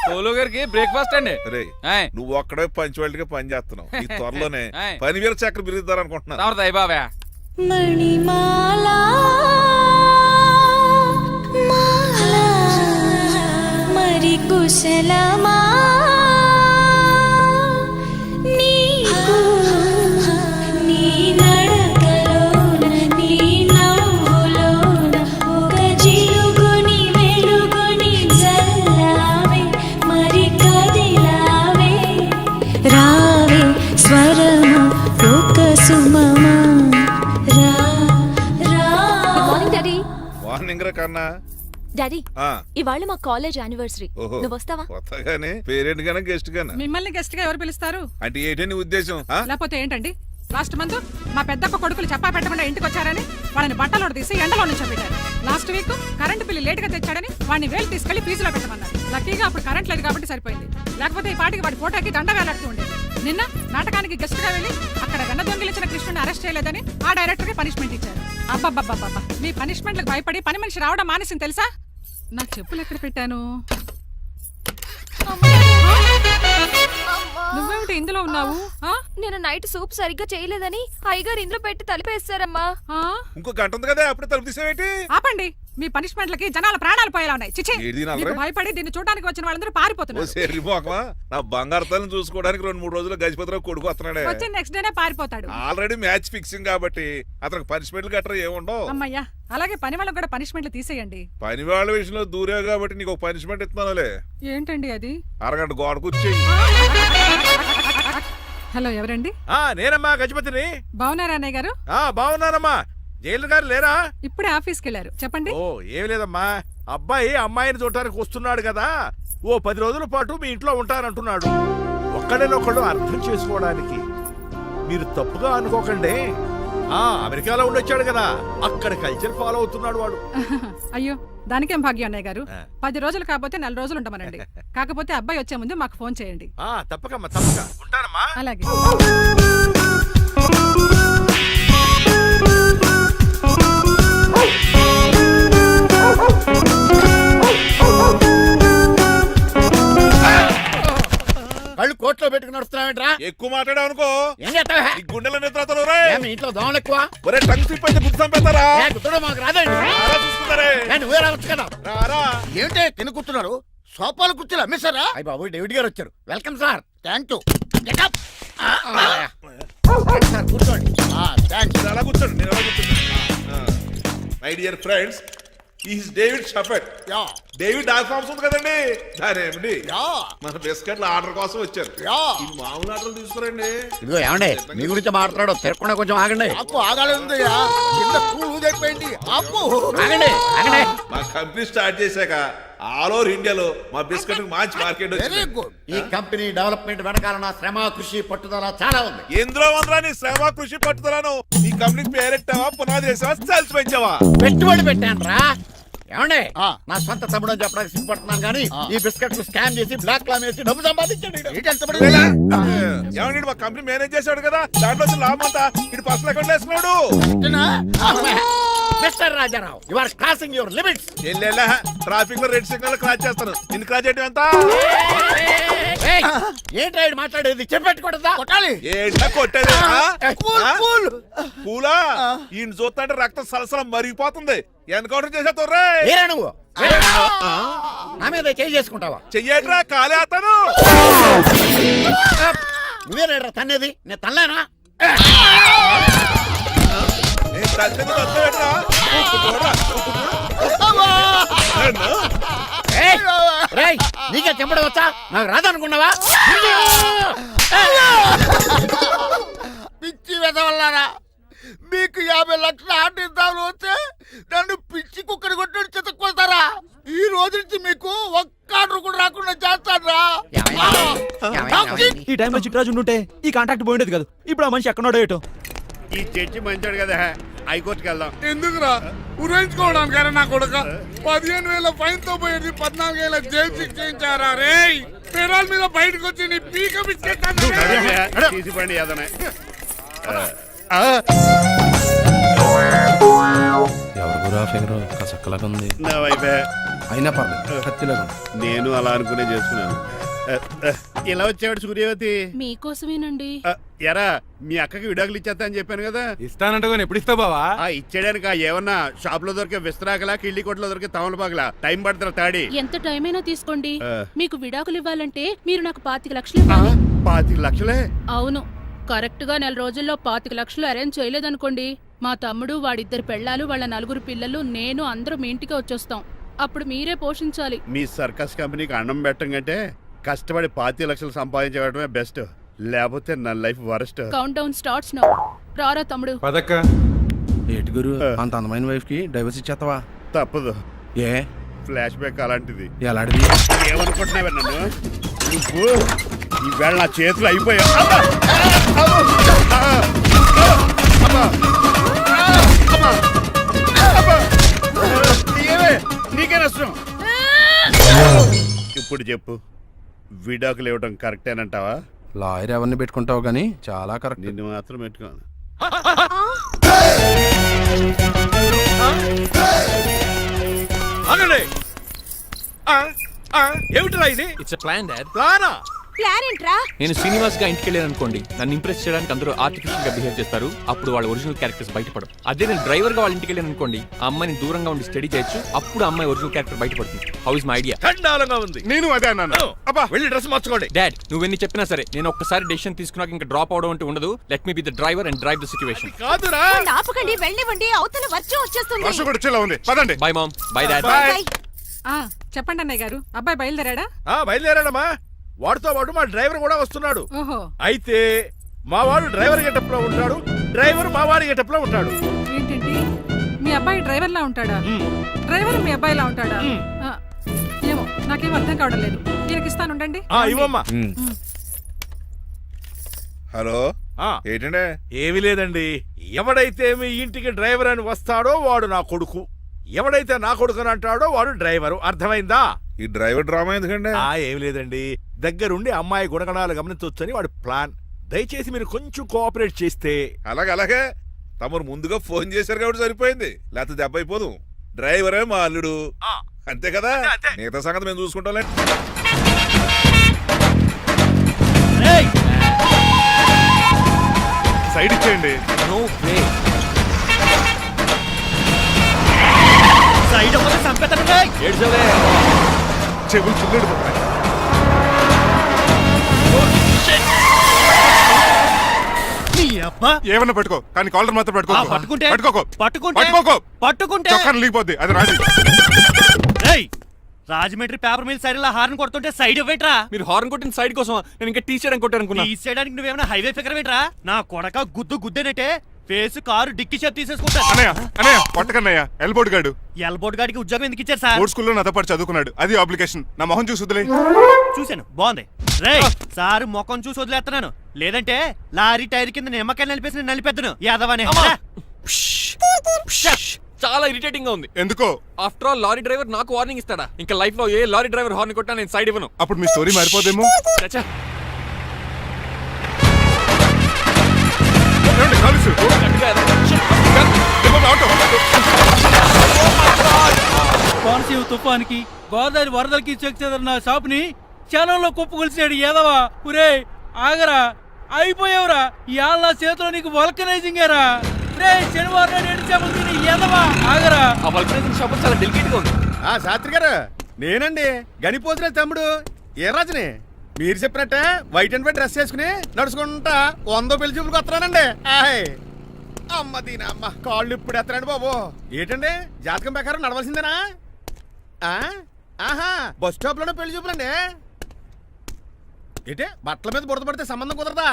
Speaker 6: పోలో గారికి బ్రేక్ఫాస్ట్ అండి.
Speaker 10: రే
Speaker 6: ఆయ్.
Speaker 10: నువ్వు ఒక్కడే పంచువాళ్ళకి పని చేస్తున్నావు ఈ త్వరలోనే
Speaker 6: ఆయ్.
Speaker 10: 10,000 చక్ర బిరుద్దారు అనుకుంటున్నా.
Speaker 6: తమరు దయ బాబా.
Speaker 7: మణిమాలా మాలా మరి కుశలమా నీకు నీ నడకలోన నీ నవ్వులోన ఒక జిలుగుని వెలుగుని జల్లావే మరి కదిలావే రావే స్వరము ఒక సుమమా
Speaker 10: మార్నింగ్ రా కన్నా.
Speaker 7: డాడీ
Speaker 10: ఆ,
Speaker 7: ఇవాళ మా కాలేజ్ యానివర్సరీ
Speaker 10: ఓహో.
Speaker 7: నువ్వు వస్తావా?
Speaker 10: కొత్తగానే పేరెంట్ గానే గెస్ట్ గానా
Speaker 12: మిమ్మల్ని గెస్ట్ గా ఎవరు పిలుస్తారు?
Speaker 10: అంటే ఏంటి నీ ఉద్దేశం? ఆ?
Speaker 12: లేకపోతే ఏంటండి, లాస్ట్ మంత్ మా పెద్దక్క కొడుకులు చెప్పా పెట్టకుండా ఇంటికి వచ్చారని వాళ్ళని బట్టలోడు తీసి ఎండలో నుంచి పెట్టారు. Last week current bill late గా తెచ్చాడని వాడిని వేలు తీసుకెళ్లి ఫీజులో పెట్టమన్నారు. లక్కీగా అప్పుడు కరెంట్ లేదు కాబట్టి సరిపోయింది, లేకపోతే ఈ పాటికి వాడి ఫోటోకి దండ వేలాడుతూ ఉండేది. నిన్న నాటకానికి గెస్ట్ గా వెళ్ళి అక్కడ వెన్న దొంగిలించిన కృష్ణుని అరెస్ట్ చేయలేదని ఆ డైరెక్టర్ కి పనిష్మెంట్ ఇచ్చారు. అబ్బబ్బబ్బబ్బా, మీ పనిష్మెంట్లకు భయపడి పని మనిషి రావడం మానేసింది తెలుసా? నా చెప్పులు ఎక్కడ పెట్టాను? నువ్వేమిటి ఇందులో ఉన్నావు?
Speaker 8: నేను నైట్ సూప్ సరిగ్గా చేయలేదని అయ్యగారు ఇందులో పెట్టి తలిపేస్తారమ్మా.
Speaker 10: ఇంకో గంట ఉంది కదా అప్పుడే తలుపు తీసేవేంటి?
Speaker 12: ఆపండి, మీ పనిష్మెంట్లకి జనాల ప్రాణాలు పోయేలా ఉన్నాయి. చిచి,
Speaker 10: ఏది నల్లరా?
Speaker 12: మీకు భయపడి దీన్ని చూడడానికి వచ్చిన వాళ్ళందరూ పారిపోతున్నారు.
Speaker 10: సెర్రిపోకమా నా బంగారు తల్లిని చూసుకోవడానికి 2-3 రోజులు గజపతిరావు కొడుకు వస్తున్నాడే.
Speaker 12: వచ్చి నెక్స్ట్ డేనే పారిపోతాడు.
Speaker 10: ఆల్రెడీ మ్యాచ్ ఫిక్సింగ్ కాబట్టి అతనికి పనిష్మెంట్లు గట్రా ఏముండవు.
Speaker 12: అమ్మయ్యా, అలాగే పని వాళ్ళకి కూడా పనిష్మెంట్లు తీసేయండి.
Speaker 10: పని వాళ్ళ విషయంలో దూరేవు కాబట్టి నీకు ఒక పనిష్మెంట్ ఇస్తున్నానులే.
Speaker 12: ఏంటండి అది?
Speaker 10: అరగంట గోడ కూర్చేయి.
Speaker 12: హలో, ఎవరండి?
Speaker 10: నేనమ్మా గజపతిని.
Speaker 12: బాగున్నారా అన్నయ్య గారు?
Speaker 10: బాగున్నానమ్మా. జైలు గారు లేరా?
Speaker 12: ఇప్పుడే ఆఫీస్కి వెళ్ళారు. చెప్పండి.
Speaker 10: ఓ ఏం లేదమ్మా, అబ్బాయి అమ్మాయిని చూడటానికి వస్తున్నాడు కదా, ఓ 10 రోజుల పాటు మీ ఇంట్లో ఉంటానంటున్నాడు. ఒక్కడేనొక్కడు అర్థం చేసుకోవడానికి మీరు తప్పుగా అనుకోకండి. అమెరికాలో ఉండొచ్చాడు కదా, అక్కడ కల్చర్ ఫాలో అవుతున్నాడు వాడు.
Speaker 12: అయ్యో, దానికేం భాగ్యం అన్నయ్య గారు. 10 రోజులు కాకపోతే 4 రోజులు ఉంటామనండి. కాకపోతే అబ్బాయి వచ్చే ముందు మాకు ఫోన్ చేయండి.
Speaker 10: తప్పకమ్మా తప్పక ఉంటానమ్మా.
Speaker 12: అలాగే.
Speaker 11: కళ్ళు కోట్లో పెట్టుకుని నడుస్తున్నావేంట్రా?
Speaker 10: ఎక్కువ మాట్లాడావు అనుకో
Speaker 11: ఏం చేస్తావా?
Speaker 10: ఈ గుండెల నిద్రతలు
Speaker 11: మీ ఇంట్లో దోమలు ఎక్కువ?
Speaker 10: ఒరే టంగ్ స్లిప్ అయితే గుర్తు చంపేస్తారా?
Speaker 11: గుర్తుడు మాకు రాదండి.
Speaker 10: చూసుకున్నారే
Speaker 11: నువ్వే రావచ్చు కదా.
Speaker 10: రారా.
Speaker 11: ఏంటే తిని కూర్చున్నారు? సోఫాలు కుర్చీలు అమ్మేశారా? అయ్య బాబు, డేవిడ్ గారు వచ్చారు. Welcome sir. Thank you. Sir కూర్చోండి. థ్యాంక్స్.
Speaker 10: అలా కూర్చోండి, నేను అలా కూర్చుంటా. My dear friends, is David షఫెట్. డేవిడ్ డాక్ ఫార్మ్స్ ఉంది కదండి, దానేమిటి మన బిస్కెట్ల ఆర్డర్ కోసం వచ్చారు. ఈ మామూలు ఆర్డర్ తీసుకురండి.
Speaker 11: ఇదిగో ఏమండి, మీ గురించి మాట్లాడు, తిరగకుండా కొంచెం ఆగండి. ఆపు, ఆగాలి. ఆగండి ఆగండి.
Speaker 10: మా కంపెనీ స్టార్ట్ చేశాక ఆల్ ఓవర్ ఇండియాలో మా బిస్కెట్ మంచి మార్కెట్ వచ్చింది.
Speaker 11: ఈ కంపెనీ డెవలప్మెంట్ వెనకాల నా శ్రమ, కృషి, పట్టుదల చాలా ఉంది.
Speaker 10: ఎందులో ఉందిరా నీ శ్రమ, కృషి, పట్టుదలను? ఈ కంపెనీకి పేరెట్టావా, పునాది వేసావా, సేల్స్ పెంచావా?
Speaker 11: పెట్టుబడి పెట్టాను రా. ఏమండి, నా సొంత తమ్ముడు అని చెప్పడానికి సిగ్గుపడుతున్నాను కానీ ఈ బిస్కెట్లు స్కామ్ చేసి బ్లాక్ లా వేసి డబ్బు సంపాదించండి.
Speaker 10: ఏమండి, మా కంపెనీ మేనేజ్ చేశాడు కదా, దాంట్లో లాభం అంతా ఇటు పర్సనల్ అకౌంట్ వేసుకున్నాడు.
Speaker 11: Mister Rajarao, you are crossing your limits.
Speaker 10: Traffic లో రెడ్ సిగ్నల్ క్రాస్ చేస్తాను, నిన్ను క్రాస్ చేయడం ఎంత?
Speaker 11: ఏంటి మాట్లాడేది? చెప్పెట్టుకూడదా? కొట్టాలి.
Speaker 10: ఏంటా కొట్టేది? పూలా ఈయన చూస్తుంటే రక్తం సలసలం మరిగిపోతుంది. ఎన్కౌంటర్ చేసేతో
Speaker 11: నువ్వు నా మీద చేయి చేసుకుంటావా?
Speaker 10: చెయ్యట్రా, కాలే అతను.
Speaker 11: నువ్వేనా తన్నేది? నేను తనలేనా? నీకే చెప్పడం వచ్చా? నాకు రాదనుకున్నావా? పిచ్చి వెదవల్లారా, మీకు 50 లక్షలు ఆటిద్దామని వస్తే నన్ను పిచ్చి కుక్కడి కొట్టి చెతక్కొస్తారా? ఈ రోజు నుంచి మీకు ఒక్క ఆర్డర్ కూడా రాకుండా చేస్తాడ్రా.
Speaker 5: ఈ టైంలో చిట్రాజు ఉండుంటే ఈ కాంటాక్ట్ పోయిండేది కదా. ఇప్పుడు ఆ మనిషి ఎక్కడో ఏటో.
Speaker 9: ఈ చర్చి మంచాడు కదా, హైకోర్టుకి వెళ్దాం.
Speaker 3: ఎందుకురా ఉరేంచుకోవడానికి? నా కొడుక 15,000 ఫైన్ తో పోయేది 14 ఏళ్ళ జైలు శిక్ష చేయించారా రే? పెరాల మీద బయటకు వచ్చి నీ పీక బిస్కెట్
Speaker 9: తీసిపండి ఏదైనా.
Speaker 2: ఎవరురా
Speaker 5: ఫిగర్ కసక్కలాగా ఉంది.
Speaker 9: నా వైఫే.
Speaker 5: అయినా పర్లేదు, కత్తిలాగా.
Speaker 9: నేను అలా అనుకునే చేసుకున్నాను. ఇలా వచ్చాడు సూర్యవతి.
Speaker 12: మీకోసమేనండి.
Speaker 9: ఎరా మీ అక్కకి విడాకులు ఇచ్చేస్తా అని చెప్పాను కదా.
Speaker 6: ఇస్తానంటే ఎప్పుడు ఇస్తావు బావా?
Speaker 9: ఇచ్చేయడానికి ఏమన్నా షాప్ లో దొరికే విస్తరాకలా, కిళ్ళి కొట్లో దొరికే తమలపాకలా టైం పడుతున్నా తాడి.
Speaker 12: ఎంత టైం అయినా తీసుకోండి.
Speaker 9: ఆ.
Speaker 12: మీకు విడాకులు ఇవ్వాలంటే మీరు నాకు 25 లక్షలు ఇవ్వాలి.
Speaker 9: 25 లక్షలే?
Speaker 12: అవును, కరెక్ట్ గా 4 రోజుల్లో 25 లక్షలు అరేంజ్ చేయలేదనుకోండి, మా తమ్ముడు, వాడిద్దరు పెళ్ళాలు, వాళ్ళ 4 పిల్లలు, నేను అందరూ మీ ఇంటికి వచ్చేస్తాం. అప్పుడు మీరే పోషించాలి.
Speaker 9: మీ సర్కస్ కంపెనీకి అన్నం పెట్టం కంటే కష్టపడి 25 లక్షలు సంపాదించడమే బెస్ట్. లేకపోతే నా life worst.
Speaker 12: Count down starts now. రారా తమ్ముడు.
Speaker 6: పదక్క.
Speaker 5: ఏటి గురు, అంత అందమైన వైఫ్ కి డైవర్స్ ఇచ్చేస్తావా?
Speaker 9: తప్పదు.
Speaker 5: ఏ
Speaker 9: ఫ్లాష్ బ్యాక్ అలాంటిది.
Speaker 5: ఎలాంటిది?
Speaker 9: ఏమనుకుంటున్నావా నన్ను? నువ్వు ఈవేళ నా చేతులు అయిపోయా. నీకే నష్టం. ఇప్పుడు చెప్పు, విడాకులు ఇవ్వడం కరెక్టేనంటావా?
Speaker 5: లాయర్ ఎవరిని పెట్టుకుంటావు గానీ చాలా కరెక్ట్.
Speaker 9: నిన్ను మాత్రం పెట్టుకోను.
Speaker 10: ఏమిట్రా ఇది?
Speaker 2: It's plan dad.
Speaker 10: ప్లానా?
Speaker 8: ప్లాన్ ఏంట్రా?
Speaker 2: నేను శ్రీనివాస్ గా ఇంటికి వెళ్ళాను అనుకోండి, నన్ను ఇంప్రెస్ చేయడానికి అందరూ ఆర్టిఫిషియల్ గా బిహేవ్ చేస్తారు. అప్పుడు వాళ్ళ ఒరిజినల్ క్యారెక్టర్స్ బయటపడవు. అదే నేను డ్రైవర్ గా వాళ్ళ ఇంటికి వెళ్ళాను అనుకోండి, ఆ అమ్మాయిని దూరంగా ఉండి స్టడీ చేయొచ్చు. అప్పుడు అమ్మాయి ఒరిజినల్ క్యారెక్టర్ బయటపడుతుంది. How is my idea?
Speaker 10: చండాలంగా ఉంది.
Speaker 3: నేను అదే అన్నాను. అబ్బా
Speaker 10: వెళ్ళి డ్రెస్ మార్చుకోండి.
Speaker 2: డాడ్, నువ్వెన్ని చెప్పినా సరే నేను ఒక్కసారి డెసిషన్ తీసుకున్నాక ఇంకా డ్రాప్ అవడం అంటూ ఉండదు. Let me be the driver and drive the situation.
Speaker 10: కాదురా.
Speaker 8: ఆపకండి, వెళ్ళనివ్వండి. అవతల వర్షం వచ్చేస్తుంది.
Speaker 3: వర్షం కూడా వచ్చేలా ఉంది. పదండి.
Speaker 2: Bye mom. Bye dad.
Speaker 12: చెప్పండి అన్నయ్య గారు, అబ్బాయి బయలుదేరాడా?
Speaker 10: బయలుదేరాడమ్మా. వాడితో పాటు మా డ్రైవర్ కూడా వస్తున్నాడు.
Speaker 12: ఓహో,
Speaker 10: అయితే మా వాడు డ్రైవర్ గెటప్ లో ఉంటాడు, డ్రైవర్ మా వాడి గెటప్ లో ఉంటాడు.
Speaker 12: ఏంటండి మీ అబ్బాయి డ్రైవర్ లా ఉంటాడా? డ్రైవర్ మీ అబ్బాయిలా ఉంటాడా? ఆ, ఏమో నాకేం అర్థం కావడం లేదు. ఈయనకి ఇస్తానుండండి.
Speaker 10: ఇవ్వమ్మా.
Speaker 11: హలో ఏంటంటే?
Speaker 10: ఏమీ లేదండి. ఎవడైతే మీ ఇంటికి డ్రైవర్ అని వస్తాడో వాడు నా కొడుకు, ఎవడైతే నా కొడుకు అని అంటాడో వాడు డ్రైవరు. అర్థమైందా?
Speaker 11: ఈ డ్రైవర్ డ్రామా ఎందుకంటే?
Speaker 10: ఏమి లేదండి, దగ్గరుండి అమ్మాయి గుణగణాలు గమనించవచ్చని వాడి ప్లాన్. దయచేసి మీరు కొంచెం కోఆపరేట్ చేస్తే.
Speaker 11: అలాగే తమరు ముందుగా ఫోన్ చేశారు కాబట్టి సరిపోయింది, లేకపోతే దెబ్బ అయిపోదు. డ్రైవరే మా అల్లుడు, అంతే కదా? మిగతా సంగతి మేము చూసుకుంటాం.
Speaker 3: సైడ్ ఇచ్చేయండి.
Speaker 2: No way.
Speaker 5: సైడ్ అవ్వదు, సంపేతనుగా
Speaker 2: ఏడ్చవే.
Speaker 3: చెవులు చిల్లుడిపోతున్నాయి. ఏమన్నా పట్టుకో, కానీ కాలర్ మాత్రం పట్టుకోకు. చొక్కాను లీగిపోద్ది. అది రాదు.
Speaker 5: Rajahmundry paper mill side horn కొడుతుంటే సైడ్ ఇవ్వేట్రా?
Speaker 2: మీరు హార్న్ కొట్టిన సైడ్ కోసం నేను ఇంకా టీ చేయడానికి కొట్టారనుకున్నా.
Speaker 5: టీ చేయడానికి నువ్వేమైనా హైవే ఫిగర్ వేట్రా? నా కొడక గుద్దేనంటే ఫేస్ కారు డిక్కి షేప్ తీసేసుకుంటా.
Speaker 3: అన్నయ్య కొట్టకన్నయ్య. ఎల్బోర్డ్ గాడు.
Speaker 5: ఎల్బోర్డ్ గాడికి ఉద్యోగం ఎందుకు ఇచ్చారు సార్?
Speaker 3: బోర్డ్ స్కూల్లో నాతో పాటు చదువుకున్నాడు. అది అప్లికేషన్. నా మొహం చూసి వదిలే.
Speaker 5: చూశాను, బాగుంది. రే సారు ముఖం చూసి వదిలేస్తున్నాను, లేదంటే లారీ టైర్ కింద నిమ్మకాయ నలిపేసి నలిపెద్దను యాదవనే.
Speaker 2: చాలా ఇరిటేటింగ్ గా ఉంది.
Speaker 3: ఎందుకో?
Speaker 2: ఆఫ్టర్ ఆల్ లారీ డ్రైవర్ నాకు వార్నింగ్ ఇస్తాడా? ఇంకా లైఫ్ లో ఏ లారీ డ్రైవర్ హార్న్ కొట్టా నేను సైడ్ ఇవ్వను.
Speaker 3: అప్పుడు మీ స్టోరీ మారిపోదేమో.
Speaker 2: చచ్చా.
Speaker 6: కోనసీమ తుఫానికి, గోదావరి వరదలకి చెక్ చెదరిన షాప్ ని క్షణంలో కుప్పగొలిచాడు ఏదవా. ఒరే ఆగరా, అయిపోయావురా. ఇవాళ నా చేతిలో నీకు వల్కనైజింగ్ ఏరా. రే శనివారం ఏదవా ఆగరా.
Speaker 2: ఆ వల్కనైజింగ్ షాప్ చాలా డెలికేట్ గా ఉంది.
Speaker 6: శాస్త్రి గారు, నేనండి గనిపోతున్న తమ్ముడు ఏ రాజుని. మీరు చెప్పినట్టే వైట్ అండ్ వైట్ డ్రెస్ వేసుకుని నడుచుకుంటా 100 పెళ్లి చూపులకు వస్తున్నానండి. అమ్మ దీని అమ్మ, కాళ్ళు ఇప్పుడు ఎత్తరండి బాబు. ఏంటండి జాతకం ప్రకారం నడవలసిందేనా? ఆహా, బస్ స్టాప్ లోనే పెళ్లి చూపులండి. ఏంటి బట్టల మీద బురద పడితే సంబంధం కుదరదా?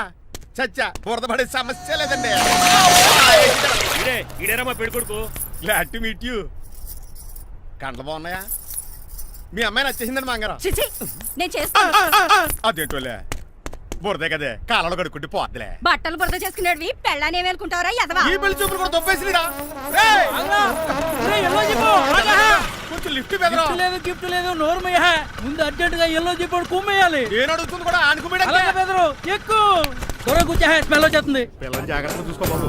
Speaker 6: చచ్చా, బురద పడే సమస్య లేదండి.
Speaker 5: ఇదేనా మా పెళ్లి కొడుకు?
Speaker 6: Glad to meet you. కండ్లు బాగున్నాయా? మీ అమ్మాయి నచ్చేసిందండి మాంగారం.
Speaker 8: నేను చేస్తాను.
Speaker 6: అదేంటోలే, బురదే కదే, కాలంలో కడుక్కుంటే పోద్దులే.
Speaker 8: బట్టలు బురద చేసుకునేవి పెళ్ళానే వేలుకుంటావరా ఎదవా?
Speaker 6: ఈ పెళ్లి చూపులు కూడా తొప్పేసిరా. కొంచెం లిఫ్ట్ లేదు, గిఫ్ట్ లేదు, నోరుమయ్య. ముందు అర్జెంట్ గా ఎల్లో చెప్పాడు కుమ్మేయాలి. నేను అడుగుతుంది కూడా ఆనుకుమేడు. ఎక్కువ త్వరగా కూర్చో, స్మెల్ వచ్చేస్తుంది. పిల్లలు జాగ్రత్తగా చూసుకో బాబు.